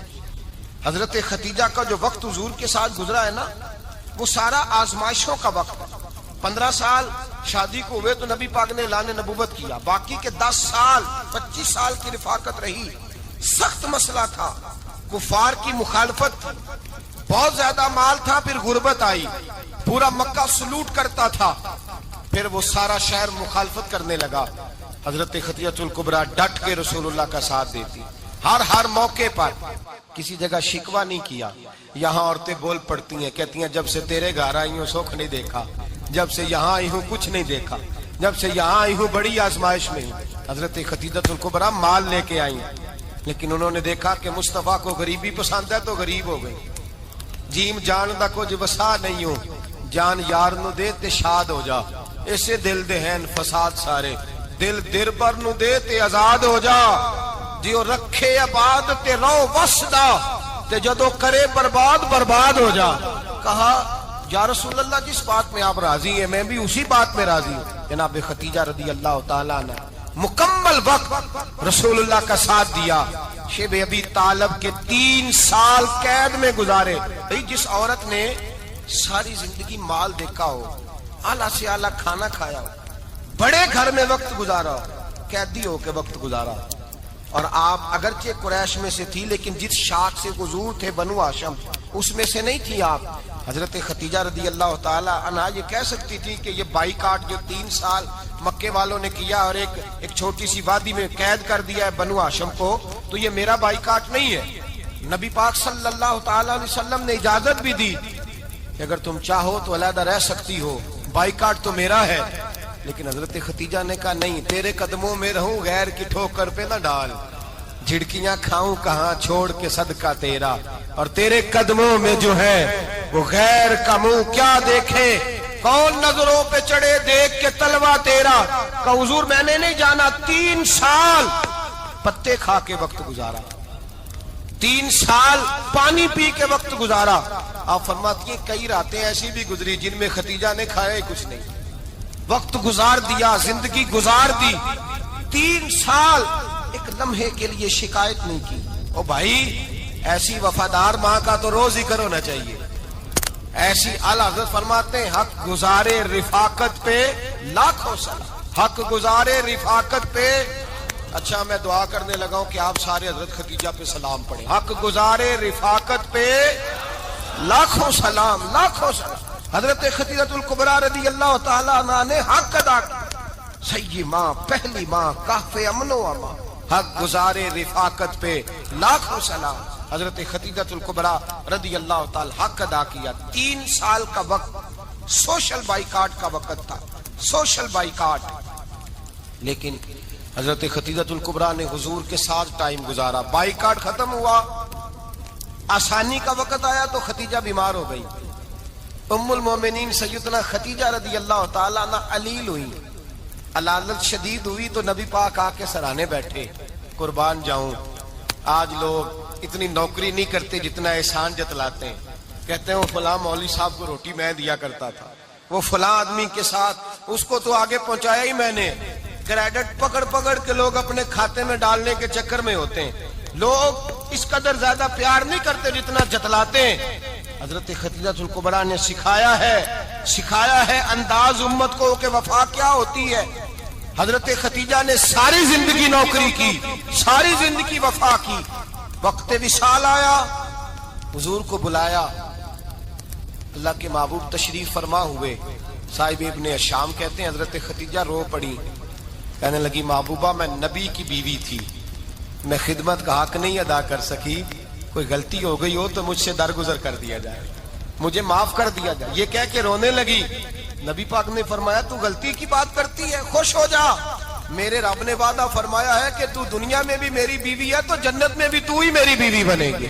حضرت خدیجہ کا جو وقت حضور کے ساتھ گزرا ہے نا، وہ سارا آزمائشوں کا وقت ہے۔ 15 سال شادی کو ہوئے تو نبی پاک نے اعلان نبوت کیا، باقی کے 10 سال 25 سال کی رفاقت رہی، سخت مسئلہ تھا، کفار کی مخالفت تھی، بہت زیادہ مال تھا، پھر غربت آئی، پورا مکہ سلوٹ کرتا تھا، پھر وہ سارا شہر مخالفت کرنے لگا۔ حضرت خدیجہ الکبریٰ ڈٹ کے رسول اللہ کا ساتھ دیتی، ہر موقع پر کسی جگہ شکوہ نہیں کیا۔ یہاں عورتیں بول پڑتی ہیں، کہتی ہیں جب سے تیرے گھر آئی ہوں سکھ نہیں دیکھا، جب سے یہاں آئی ہوں کچھ نہیں دیکھا، جب سے یہاں آئی ہوں بڑی آزمائش میں ہوں۔ حضرت خدیجہ الکبریٰ مال لے کے آئی، لیکن انہوں نے دیکھا کہ مصطفیٰ کو غریبی پسند ہے تو غریب ہو گئی، جیم جان دا کچھ وسا نہیں ہوں، جان یار نو دے تے شاد ہو جا، ایسے دل دہن فساد سارے، دل دربر نو دے تے آزاد ہو جا، جیو رکھے آباد تے رو وسدا تے جدو کرے برباد ہو جا۔ کہا یا رسول اللہ جس بات میں آپ راضی ہیں میں بھی اسی بات میں راضی ہوں۔ جناب خدیجہ رضی اللہ تعالیٰ عنہ مکمل وقت رسول اللہ کا ساتھ دیا۔ شیب ابی طالب کے 3 سال قید میں گزارے۔ جس عورت نے ساری زندگی مال دیکھا ہو، اعلیٰ سے اعلیٰ کھانا کھایا ہو، بڑے گھر میں وقت گزارا ہو، قیدی ہو کے وقت گزارا، اور آپ اگرچہ قریش میں سے تھی لیکن جس شاخ سے حضور تھے بنو ہاشم اس میں سے نہیں تھی آپ۔ حضرت خدیجہ رضی اللہ تعالی عنہ یہ کہہ سکتی تھی کہ یہ بائیکاٹ جو 3 سال مکے والوں نے کیا اور ایک چھوٹی سی وادی میں قید کر دیا ہے بنو ہاشم کو، تو یہ میرا بائیکاٹ نہیں ہے۔ نبی پاک صلی اللہ تعالی علیہ وسلم نے اجازت بھی دی کہ اگر تم چاہو تو علیحدہ رہ سکتی ہو، بائیکاٹ تو میرا ہے۔ لیکن حضرت خدیجہ نے کہا نہیں، تیرے قدموں میں رہوں، غیر کی ٹھوکر پہ نہ ڈال، جھڑکیاں کھاؤں کہاں چھوڑ کے صدقہ تیرا، اور تیرے قدموں میں جو ہے وہ غیر کا منہ کیا دیکھے، کون نظروں پہ چڑھے دیکھ کے تلوا تیرا۔ کہ حضور میں نے نہیں جانا، 3 سال پتے کھا کے وقت گزارا، 3 سال پانی پی کے وقت گزارا۔ آپ فرماتی ہیں کئی راتیں ایسی بھی گزری جن میں خدیجہ نے کھایا کچھ نہیں، وقت گزار دیا، زندگی گزار دی، 3 سال ایک لمحے کے لیے شکایت نہیں کی۔ او بھائی ایسی وفادار ماں کا تو روز ذکر ہونا چاہیے۔ ایسی اعلیٰ حضرت فرماتے ہیں حق گزارے رفاقت پہ لاکھوں سلام، حق گزارے رفاقت پہ۔ اچھا میں دعا کرنے لگا ہوں کہ آپ سارے حضرت خدیجہ پہ سلام پڑھیں۔ حق گزارے رفاقت پہ لاکھوں سلام، لاکھوں سلام۔ حضرت خدیجہ الکبریٰ رضی اللہ تعالیٰ عنہ نے حق ادا کیا، سیدی ماں، پہلی ماں، کہف امن و امان، حق گزارے رفاقت پہ لاکھوں سلام۔ حضرت خدیجہ الکبریٰ رضی اللہ تعالیٰ حق ادا کیا، 3 سال کا وقت سوشل بائیکاٹ کا وقت تھا، سوشل بائیکاٹ۔ لیکن حضرت خدیجہ الکبریٰ نے حضور کے ساتھ ٹائم گزارا، بائیکاٹ ختم ہوا، آسانی کا وقت آیا تو خدیجہ بیمار ہو گئی۔ ام المومنین سیدنا خدیجہ رضی اللہ تعالیٰ عنہ علیل ہوئی، علالت شدید ہوئی تو نبی پاک آ کے سرانے بیٹھے، قربان جاؤں آج لوگ اتنی نوکری نہیں کرتے جتنا احسان جتلاتے ہیں، کہتے ہیں وہ فلاں مولوی صاحب کو روٹی میں دیا کرتا تھا، وہ فلاں آدمی کے ساتھ اس کو تو آگے پہنچایا ہی میں نے۔ کریڈٹ پکڑ پکڑ کے لوگ اپنے کھاتے میں ڈالنے کے چکر میں ہوتے ہیں، لوگ اس قدر زیادہ پیار نہیں کرتے جتنا جتلاتے ہیں۔ حضرت خدیجہ الکبریٰ نے سکھایا ہے انداز امت کو کہ وفا کیا ہوتی ہے۔ حضرت خدیجہ نے ساری زندگی نوکری کی، ساری زندگی وفا کی، وقت وصال آیا، حضور کو بلایا، اللہ کے محبوب تشریف فرما ہوئے۔ صاحب ابن الشام کہتے ہیں حضرت خدیجہ رو پڑی، کہنے لگی محبوبہ میں نبی کی بیوی تھی، میں خدمت کا حق نہیں ادا کر سکی، کوئی غلطی ہو گئی ہو تو مجھ سے درگزر کر دیا جائے، مجھے معاف کر دیا جائے۔ یہ کہہ کے رونے لگی۔ نبی پاک نے فرمایا تو غلطی کی بات کرتی ہے، خوش ہو جا، میرے رب نے وعدہ فرمایا ہے کہ تو دنیا میں بھی میری بیوی ہے تو جنت میں بھی تو ہی میری بیوی بنے گی۔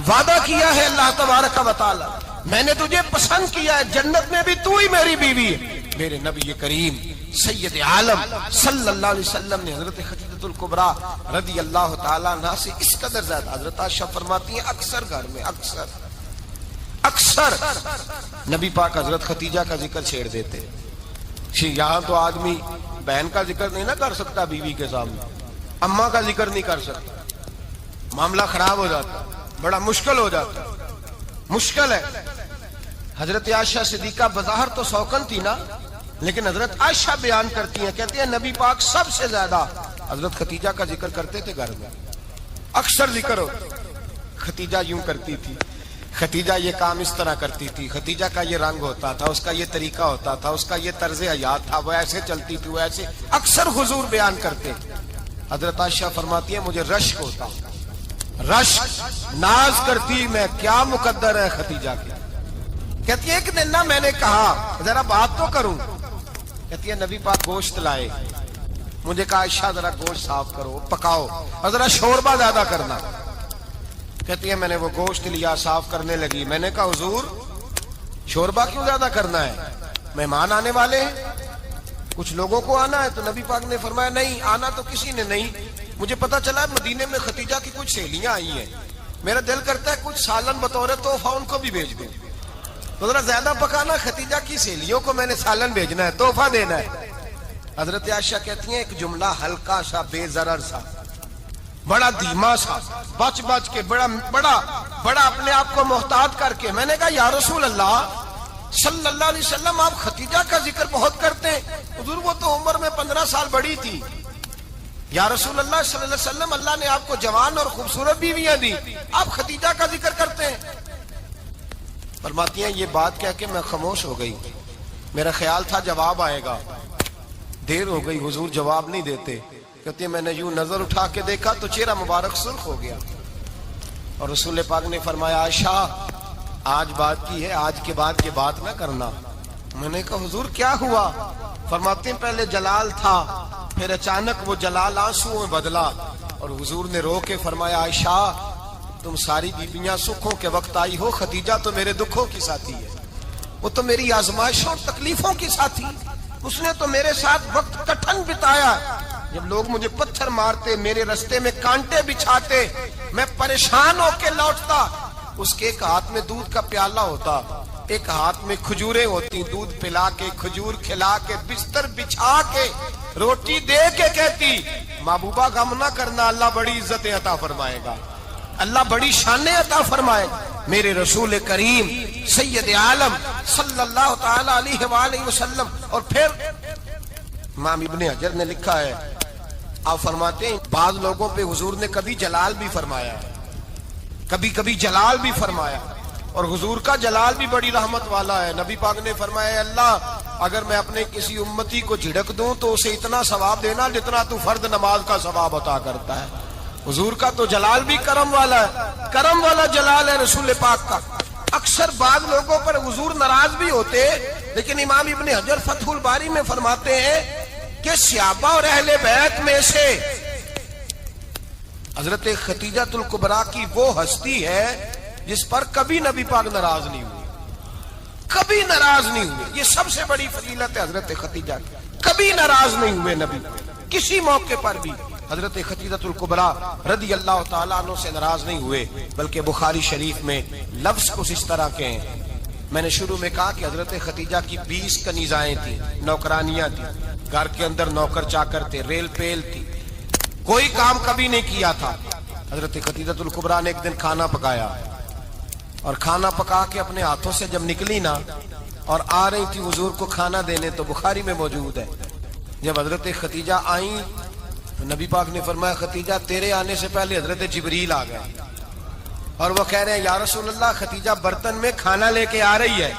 وعدہ کیا ہے اللہ تبارک و تعالی، میں نے تجھے پسند کیا ہے، جنت میں بھی تو ہی میری بیوی ہے۔ میرے نبی کریم سید عالم صلی اللہ علیہ وسلم نے حضرت خدیجہ الکبریٰ رضی اللہ تعالیٰ عنہ سے اس قدر زیادہ، حضرت عائشہ فرماتی ہیں اکثر گھر میں اکثر نبی پاک حضرت خدیجہ کا ذکر چھیڑ دیتے۔ یہاں تو آدمی بہن کا ذکر نہیں نہ کر سکتا بیوی کے سامنے، اماں کا ذکر نہیں کر سکتا، معاملہ خراب ہو جاتا، بڑا مشکل ہو جاتا، مشکل ہے۔ حضرت عائشہ صدیقہ بظاہر تو سوکن تھی نا، لیکن حضرت عائشہ بیان کرتی ہیں، کہتی ہیں نبی پاک سب سے زیادہ حضرت خدیجہ کا ذکر کرتے تھے گھر میں، اکثر ذکر ہو۔ خدیجہ یوں کرتی تھی، خدیجہ یہ کام اس طرح کرتی تھی، خدیجہ کا یہ رنگ ہوتا تھا، اس کا یہ طریقہ ہوتا تھا، اس کا یہ طرز حیات تھا، وہ ایسے چلتی تھی، وہ ایسے، اکثر حضور بیان کرتے۔ حضرت عائشہ فرماتی ہے مجھے رشک ہوتا، رشک، ناز کرتی میں، کیا مقدر ہے خدیجہ کی۔ کہتی ہے ایک دن نا میں نے کہا ذرا بات تو کروں، کہتی ہے نبی پاک گوشت لائے، مجھے کہا عائشہ ذرا گوشت صاف کرو، پکاؤ اور ذرا شوربہ زیادہ کرنا۔ کہتی ہے میں نے وہ گوشت لیا، صاف کرنے لگی، میں نے کہا حضور شوربہ کیوں زیادہ کرنا ہے، مہمان آنے والے ہیں، کچھ لوگوں کو آنا ہے۔ تو نبی پاک نے فرمایا نہیں، آنا تو کسی نے نہیں، مجھے پتا چلا مدینے میں خدیجہ کی کچھ سہیلیاں آئی ہیں، میرا دل کرتا ہے کچھ سالن بطور تحفہ ان کو بھی بھیج دوں، تو ذرا زیادہ پکانا، خدیجہ کی سہیلیوں کو میں نے سالن بھیجنا ہے، تحفہ دینا ہے۔ حضرت عائشہ کہتی ہیں ایک جملہ ہلکا سا، بے ضرر سا، بڑا دھیما سا، بچ کے بڑا اپنے آپ کو محتاط کر کے، میں نے کہا یا رسول اللہ صلی اللہ علیہ وسلم آپ خدیجہ کا ذکر بہت کرتے ہیں، حضور وہ تو عمر میں 15 سال بڑی تھی، یا رسول اللہ صلی اللہ علیہ وسلم اللہ نے آپ کو جوان اور خوبصورت بیویاں دی، آپ خدیجہ کا ذکر کرتے ہیں۔ فرماتی ہیں یہ بات کہہ کے میں خاموش ہو گئی، میرا خیال تھا جواب آئے گا، دیر ہو گئی، حضور جواب نہیں دیتے۔ کہتی ہے میں نے یوں نظر اٹھا کے دیکھا تو چہرہ مبارک سرخ ہو گیا، اور رسول پاک نے فرمایا عائشہ آج بات کی ہے، آج کے بعد یہ بات نہ کرنا۔ میں نے کہا حضور کیا ہوا؟ فرماتے ہیں پہلے جلال تھا، پھر اچانک وہ جلال آنسو میں بدلا، اور حضور نے رو کے فرمایا عائشہ تم ساری بیویاں سکھوں کے وقت آئی ہو، خدیجہ تو میرے دکھوں کی ساتھی ہے، وہ تو میری آزمائشوں اور تکلیفوں کی ساتھی، اس نے تو میرے ساتھ وقت کٹھن بتایا، جب لوگ مجھے پتھر مارتے، میرے رستے میں کانٹے بچھاتے، میں پریشان ہو کے لوٹتا، اس کے ایک ہاتھ میں دودھ کا پیالہ ہوتا، ایک ہاتھ میں کھجوریں ہوتی، دودھ پلا کے، کھجور کھلا کے، بستر بچھا کے، روٹی دے کے کہتی محبوبہ غم نہ کرنا، اللہ بڑی عزتیں عطا فرمائے گا، اللہ بڑی شانیں عطا فرمائے گا۔ میرے رسول کریم سید عالم صلی اللہ تعالی علیہ وآلہ وسلم۔ اور پھر امام ابن حجر نے لکھا ہے، آپ فرماتے ہیں بعض لوگوں پہ حضور نے کبھی جلال بھی فرمایا، کبھی جلال بھی فرمایا، اور حضور کا جلال بھی بڑی رحمت والا ہے۔ نبی پاک نے فرمایا اللہ اگر میں اپنے کسی امتی کو جھڑک دوں تو اسے اتنا ثواب دینا جتنا تو فرض نماز کا ثواب عطا کرتا ہے۔ حضور کا تو جلال بھی کرم والا ہے، کرم والا جلال ہے رسول پاک کا۔ اکثر بعض لوگوں پر حضور ناراض بھی ہوتے، لیکن امام ابن حجر فتح الباری میں فرماتے ہیں کہ صحابہ اور اہل بیت میں سے حضرت خدیجہ الکبریٰ کی وہ ہستی ہے جس پر کبھی نبی پاک ناراض نہیں ہوئے، کبھی ناراض نہیں ہوئے. یہ سب سے بڑی فضیلت ہے حضرت خدیجہ کی. کبھی ناراض نہیں ہوئے نبی، کسی موقع پر بھی حضرت خدیجہ الکبریٰ رضی اللہ تعالیٰ عنہ سے ناراض نہیں ہوئے. بلکہ بخاری شریف میں لفظ کچھ اس طرح کے ہیں. میں نے شروع میں کہا کہ حضرت خدیجہ کی 20 کنیزائیں تھیں، نوکرانیاں تھیں، گھر کے اندر نوکر چاکر تھے، ریل پیل تھی، کوئی کام کبھی نہیں کیا تھا. حضرت خدیجہ الکبریٰ نے ایک دن کھانا پکایا، اور کھانا پکا کے اپنے ہاتھوں سے جب نکلی نا اور آ رہی تھی حضور کو کھانا دینے، تو بخاری میں موجود ہے جب حضرت خدیجہ آئیں تو نبی پاک نے فرمایا خدیجہ تیرے آنے سے پہلے حضرت جبریل آ گئے، اور وہ کہہ رہے ہیں یا رسول اللہ خدیجہ برتن میں کھانا لے کے آ رہی ہے،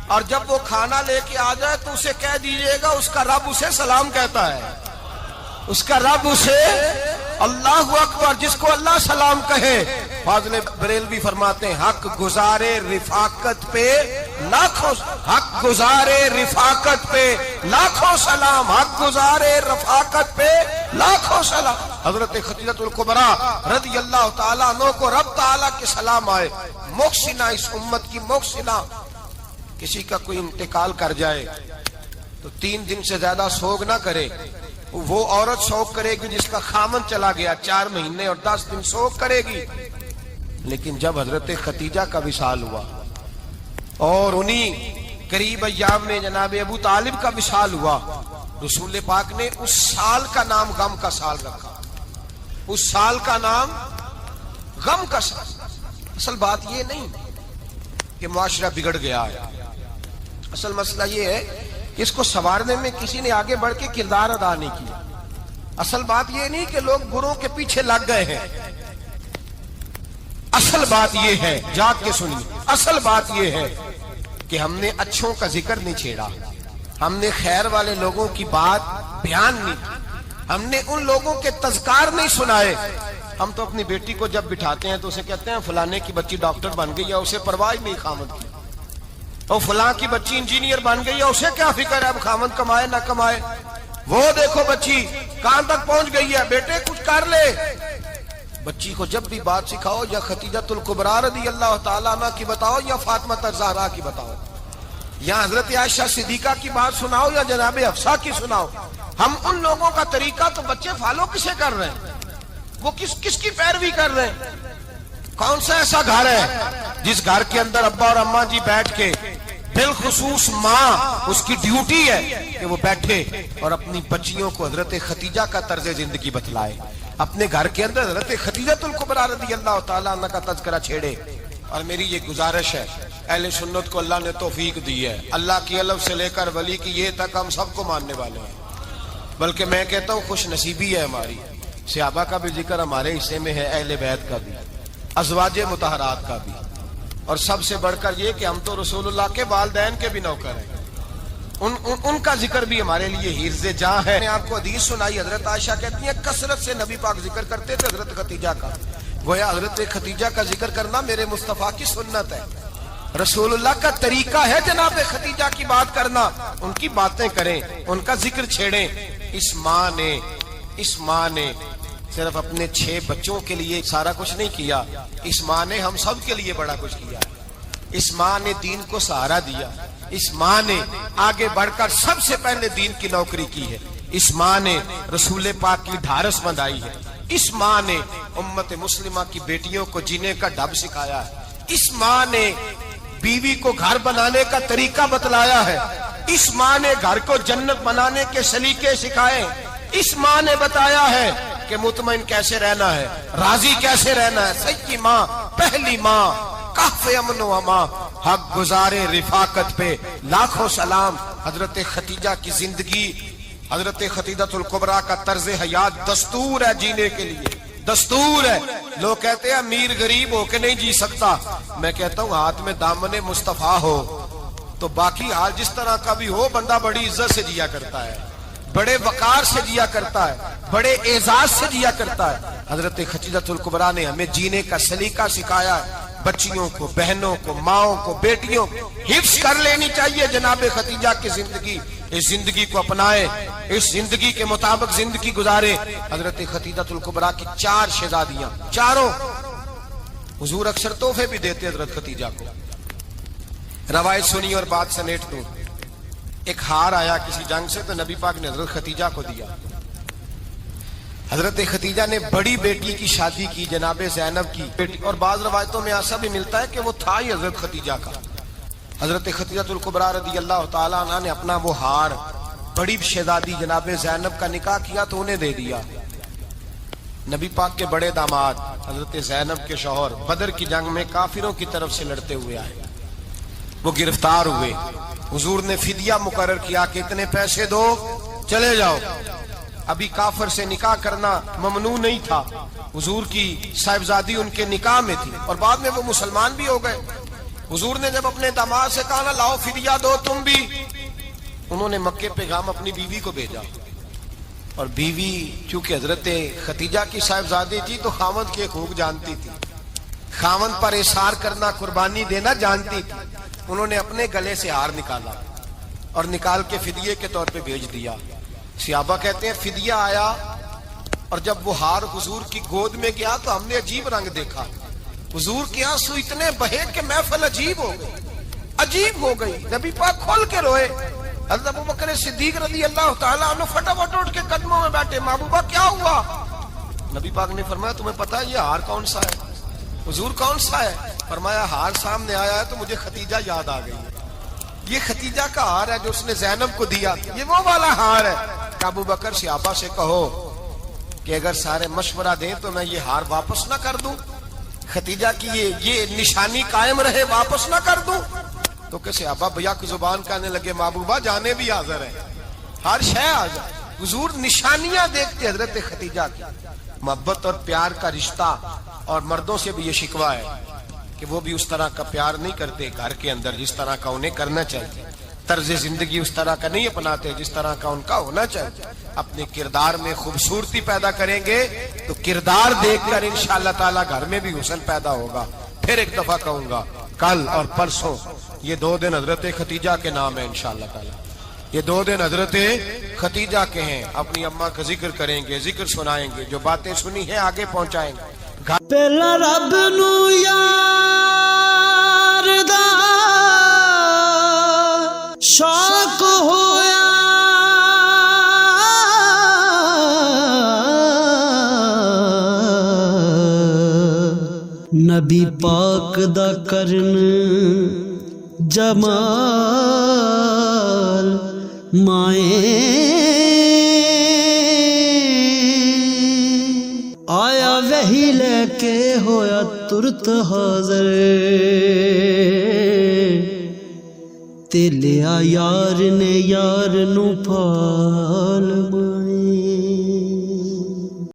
اور جب وہ کھانا لے کے آ جائے تو اسے کہہ دیجئے گا اس کا رب اسے سلام کہتا ہے، اس کا رب اسے اللہ اکبر، جس کو اللہ سلام کہے. فاضل بریلوی فرماتے ہیں حق گزارے رفاقت پہ لاکھوں، حق گزارے رفاقت پہ لاکھوں سلام، حق گزارے رفاقت پہ لاکھوں سلام. حضرت خدیجہ الکبریٰ رضی اللہ تعالیٰ عنہ کو رب تعالیٰ کے سلام آئے. محسنہ، اس امت کی محسنہ. کسی کا کوئی انتقال کر جائے تو 3 دن سے زیادہ سوگ نہ کرے. وہ عورت سوگ کرے گی جس کا خامن چلا گیا، 4 مہینے اور 10 دن سوگ کرے گی. لیکن جب حضرت خدیجہ کا وصال ہوا اور انہی قریب ایام میں جناب ابو طالب کا وصال ہوا، رسول پاک نے اس سال کا نام غم کا سال رکھا. اس سال کا نام غم کا سال. اصل بات یہ نہیں کہ معاشرہ بگڑ گیا ہے، اصل مسئلہ یہ ہے کہ اس کو سنوارنے میں کسی نے آگے بڑھ کے کردار ادا نہیں کیا. اصل بات یہ نہیں کہ لوگ بروں کے پیچھے لگ گئے ہیں. اصل بات یہ ہے، جاگ کے سنیے، اصل بات یہ ہے کہ ہم نے اچھوں کا ذکر نہیں چھیڑا، ہم نے خیر والے لوگوں کی بات بیان نہیں کی، ہم نے ان لوگوں کے تذکار نہیں سنائے. ہم تو اپنی بیٹی کو جب بٹھاتے ہیں تو اسے کہتے ہیں فلانے کی بچی ڈاکٹر بن گئی ہے، اسے پرواہ نہیں خامد کی. اور فلاں کی بچی انجینئر بن گئی ہے، اسے کیا فکر ہے اب خامد کمائے نہ کمائے. وہ دیکھو بچی کہاں تک پہنچ گئی ہے، بیٹے کچھ کر لے. بچی کو جب بھی بات سکھاؤ یا خدیجہ الکبریٰ رضی اللہ تعالیٰ عنہ کی بتاؤ یا فاطمہ الزہرا کی بتاؤ، یا حضرت عائشہ صدیقہ کی بات سناؤ یا جناب حفصہ کی سناؤ. ہم ان لوگوں کا طریقہ تو بچے فالو کسے کر رہے ہیں، وہ کس کی پیروی کر رہے ہیں. کون سا ایسا گھر ہے جس گھر کے اندر ابا اور اماں جی بیٹھ کے، بالخصوص ماں اس کی ڈیوٹی ہے کہ وہ بیٹھے اور اپنی بچیوں کو حضرت خدیجہ کا طرز زندگی بتلائے، اپنے گھر کے اندر حضرت خدیجہ الکبریٰ رضی اللہ تعالیٰ عنہ کا تذکرہ چھیڑے. اور میری یہ گزارش ہے، اہل سنت کو اللہ نے توفیق دی ہے، اللہ کی الف سے لے کر ولی کی یہ تک ہم سب کو ماننے والے ہیں. بلکہ میں کہتا ہوں خوش نصیبی ہے ہماری، صحابہ کا بھی ذکر ہمارے حصے میں ہے، اہل بیت کا بھی، ازواج مطہرات کا بھی، اور سب سے بڑھ کر یہ کہ ہم تو رسول اللہ کے والدین کے بھی نوکر ہیں، ان کا ذکر بھی ہمارے لیے حرز جاں ہے. میں نے آپ کو حدیث سنائی، حضرت عائشہ کہتی ہیں کثرت سے نبی پاک ذکر کرتے تھے حضرت خدیجہ کا. گویا حضرت خدیجہ کا ذکر کرنا میرے مصطفیٰ کی سنت ہے، رسول اللہ کا طریقہ ہے جناب خدیجہ کی بات کرنا. ان کی باتیں کریں، ان کا ذکر چھیڑیں. اس ماں نے صرف اپنے 6 بچوں کے لیے سارا کچھ نہیں کیا، اس ماں نے ہم سب کے لیے بڑا کچھ کیا. اس ماں نے دین کو سہارا دیا، اس ماں نے آگے بڑھ کر سب سے پہلے دین کی نوکری کی ہے، اس ماں نے رسول پاک کی ڈھارس بندھائی ہے، اس ماں نے امت مسلمہ کی بیٹیوں کو جینے کا ڈھب سکھایا ہے، اس ماں نے بیوی کو گھر بنانے کا طریقہ بتلایا ہے، اس ماں نے گھر کو جنت بنانے کے سلیقے سکھائے، اس ماں نے بتایا ہے کہ مطمئن کیسے رہنا ہے، راضی کیسے رہنا ہے. سچی ماں، پہلی ماں، کہف امن و امان، حق گزارے رفاقت پہ لاکھوں سلام. حضرت خدیجہ کی زندگی، حضرت خدیجہ الکبریٰ کا طرز حیات دستور ہے جینے کے لیے، دستور ہے. لوگ کہتے ہیں امیر غریب ہو کے نہیں جی سکتا، میں کہتا ہوں ہاتھ میں دامن مصطفیٰ ہو تو باقی حال جس طرح کا بھی ہو بندہ بڑی عزت سے جیا کرتا ہے، بڑے وقار سے جیا کرتا ہے، بڑے اعزاز سے جیا کرتا ہے. حضرت خدیجہ الکبریٰ نے ہمیں جینے کا سلیقہ سکھایا ہے. بچیوں کو، بہنوں کو، ماؤں کو، بیٹیوں کو حفظ کر لینی چاہیے جناب خدیجہ کی زندگی. اس زندگی کو اپنائے، اس زندگی کے مطابق زندگی گزارے. حضرت خدیجہ الکبریٰ کی 4 شہزادیاں، چاروں حضور اکثر تحفے بھی دیتے حضرت خدیجہ کو. روایت سنی اور بات سمیٹ دوں. ایک ہار آیا کسی جنگ سے تو نبی پاک نے حضرت خدیجہ کو دیا. حضرت خدیجہ نے بڑی بیٹی کی شادی کی جناب زینب کی بیٹی، اور بعض روایتوں میں ایسا بھی ملتا ہے کہ وہ تھا ہی حضرت خدیجہ کا. حضرت خدیجہ الکبریٰ رضی اللہ تعالی عنہ نے اپنا وہ ہار بڑی شہزادی جناب زینب کا نکاح کیا تو انہیں دے دیا. نبی پاک کے بڑے داماد حضرت زینب کے شوہر بدر کی جنگ میں کافروں کی طرف سے لڑتے ہوئے آئے، وہ گرفتار ہوئے. حضور نے فدیہ مقرر کیا کہ اتنے پیسے دو چلے جاؤ. ابھی کافر سے نکاح کرنا ممنوع نہیں تھا، حضور کی صاحبزادی ان کے نکاح میں تھی اور بعد میں وہ مسلمان بھی ہو گئے. حضور نے جب اپنے داماد سے کہا نا لاؤ فدیہ دو تم بھی، انہوں نے مکے پیغام اپنی بیوی کو بھیجا. اور بیوی چونکہ حضرت خدیجہ کی صاحبزادی تھی تو خاوند کے حقوق جانتی تھی، خاوند پر اثار کرنا، قربانی دینا جانتی تھی. انہوں نے اپنے گلے سے ہار نکالا اور نکال کے فدیے کے طور پہ بھیج دیا. صحابہ کہتے ہیں فدیہ آیا اور جب وہ ہار حضور کی گود میں گیا تو ہم نے عجیب رنگ دیکھا. حضور کے آنسو اتنے بہے کہ محفل عجیب ہو گئی. نبی پاک کھول کے روئے. حضرت ابوبکر صدیق رضی اللہ تعالیٰ عنہ فٹافٹ اٹھ کے قدموں میں بیٹھے. محبوبہ کیا ہوا؟ نبی پاک نے فرمایا تمہیں پتا ہے یہ ہار کون سا ہے؟ حضور کون سا ہے؟ فرمایا ہار سامنے آیا ہے تو مجھے خدیجہ یاد آ گئی. یہ خدیجہ کا ہار ہے جو اس نے زینب کو دیا، یہ وہ والا ہار ہے. ابو بکر صحابہ سے کہو کہ اگر سارے مشورہ دیں تو میں یہ ہار واپس نہ کر دوں، خدیجہ کی یہ نشانی قائم رہے، واپس نہ کر دوں. تو کہ صحابہ بھیا کی زبان کہنے لگے محبوبہ جانے بھی حاضر ہے، ہر شے حاضر. حضور نشانیاں دیکھتے حضرت خدیجہ کی. محبت اور پیار کا رشتہ، اور مردوں سے بھی یہ شکوہ ہے کہ وہ بھی اس طرح کا پیار نہیں کرتے گھر کے اندر جس طرح کا انہیں کرنا چاہیے. طرز زندگی اس طرح کا نہیں اپناتے جس طرح کا ان کا ہونا چاہیے. اپنے کردار میں خوبصورتی پیدا کریں گے تو کردار دیکھ کر انشاءاللہ تعالی گھر میں بھی حسن پیدا ہوگا. پھر ایک دفعہ کہوں گا کل اور پرسوں یہ 2 دن حضرت خدیجہ کے نام ہے انشاءاللہ تعالی. یہ 2 دن حضرت خدیجہ کے ہیں. اپنی اماں کا ذکر کریں گے، ذکر سنائیں گے، جو باتیں سنی ہیں آگے پہنچائیں گے. پہلا رب نو یار دا شوق ہویا، نبی پاک دا کرن جمال مائیں آیا وہی لے کے ہویا ترت حاضر، تے لیا یار نے یار نو پھال مائیں.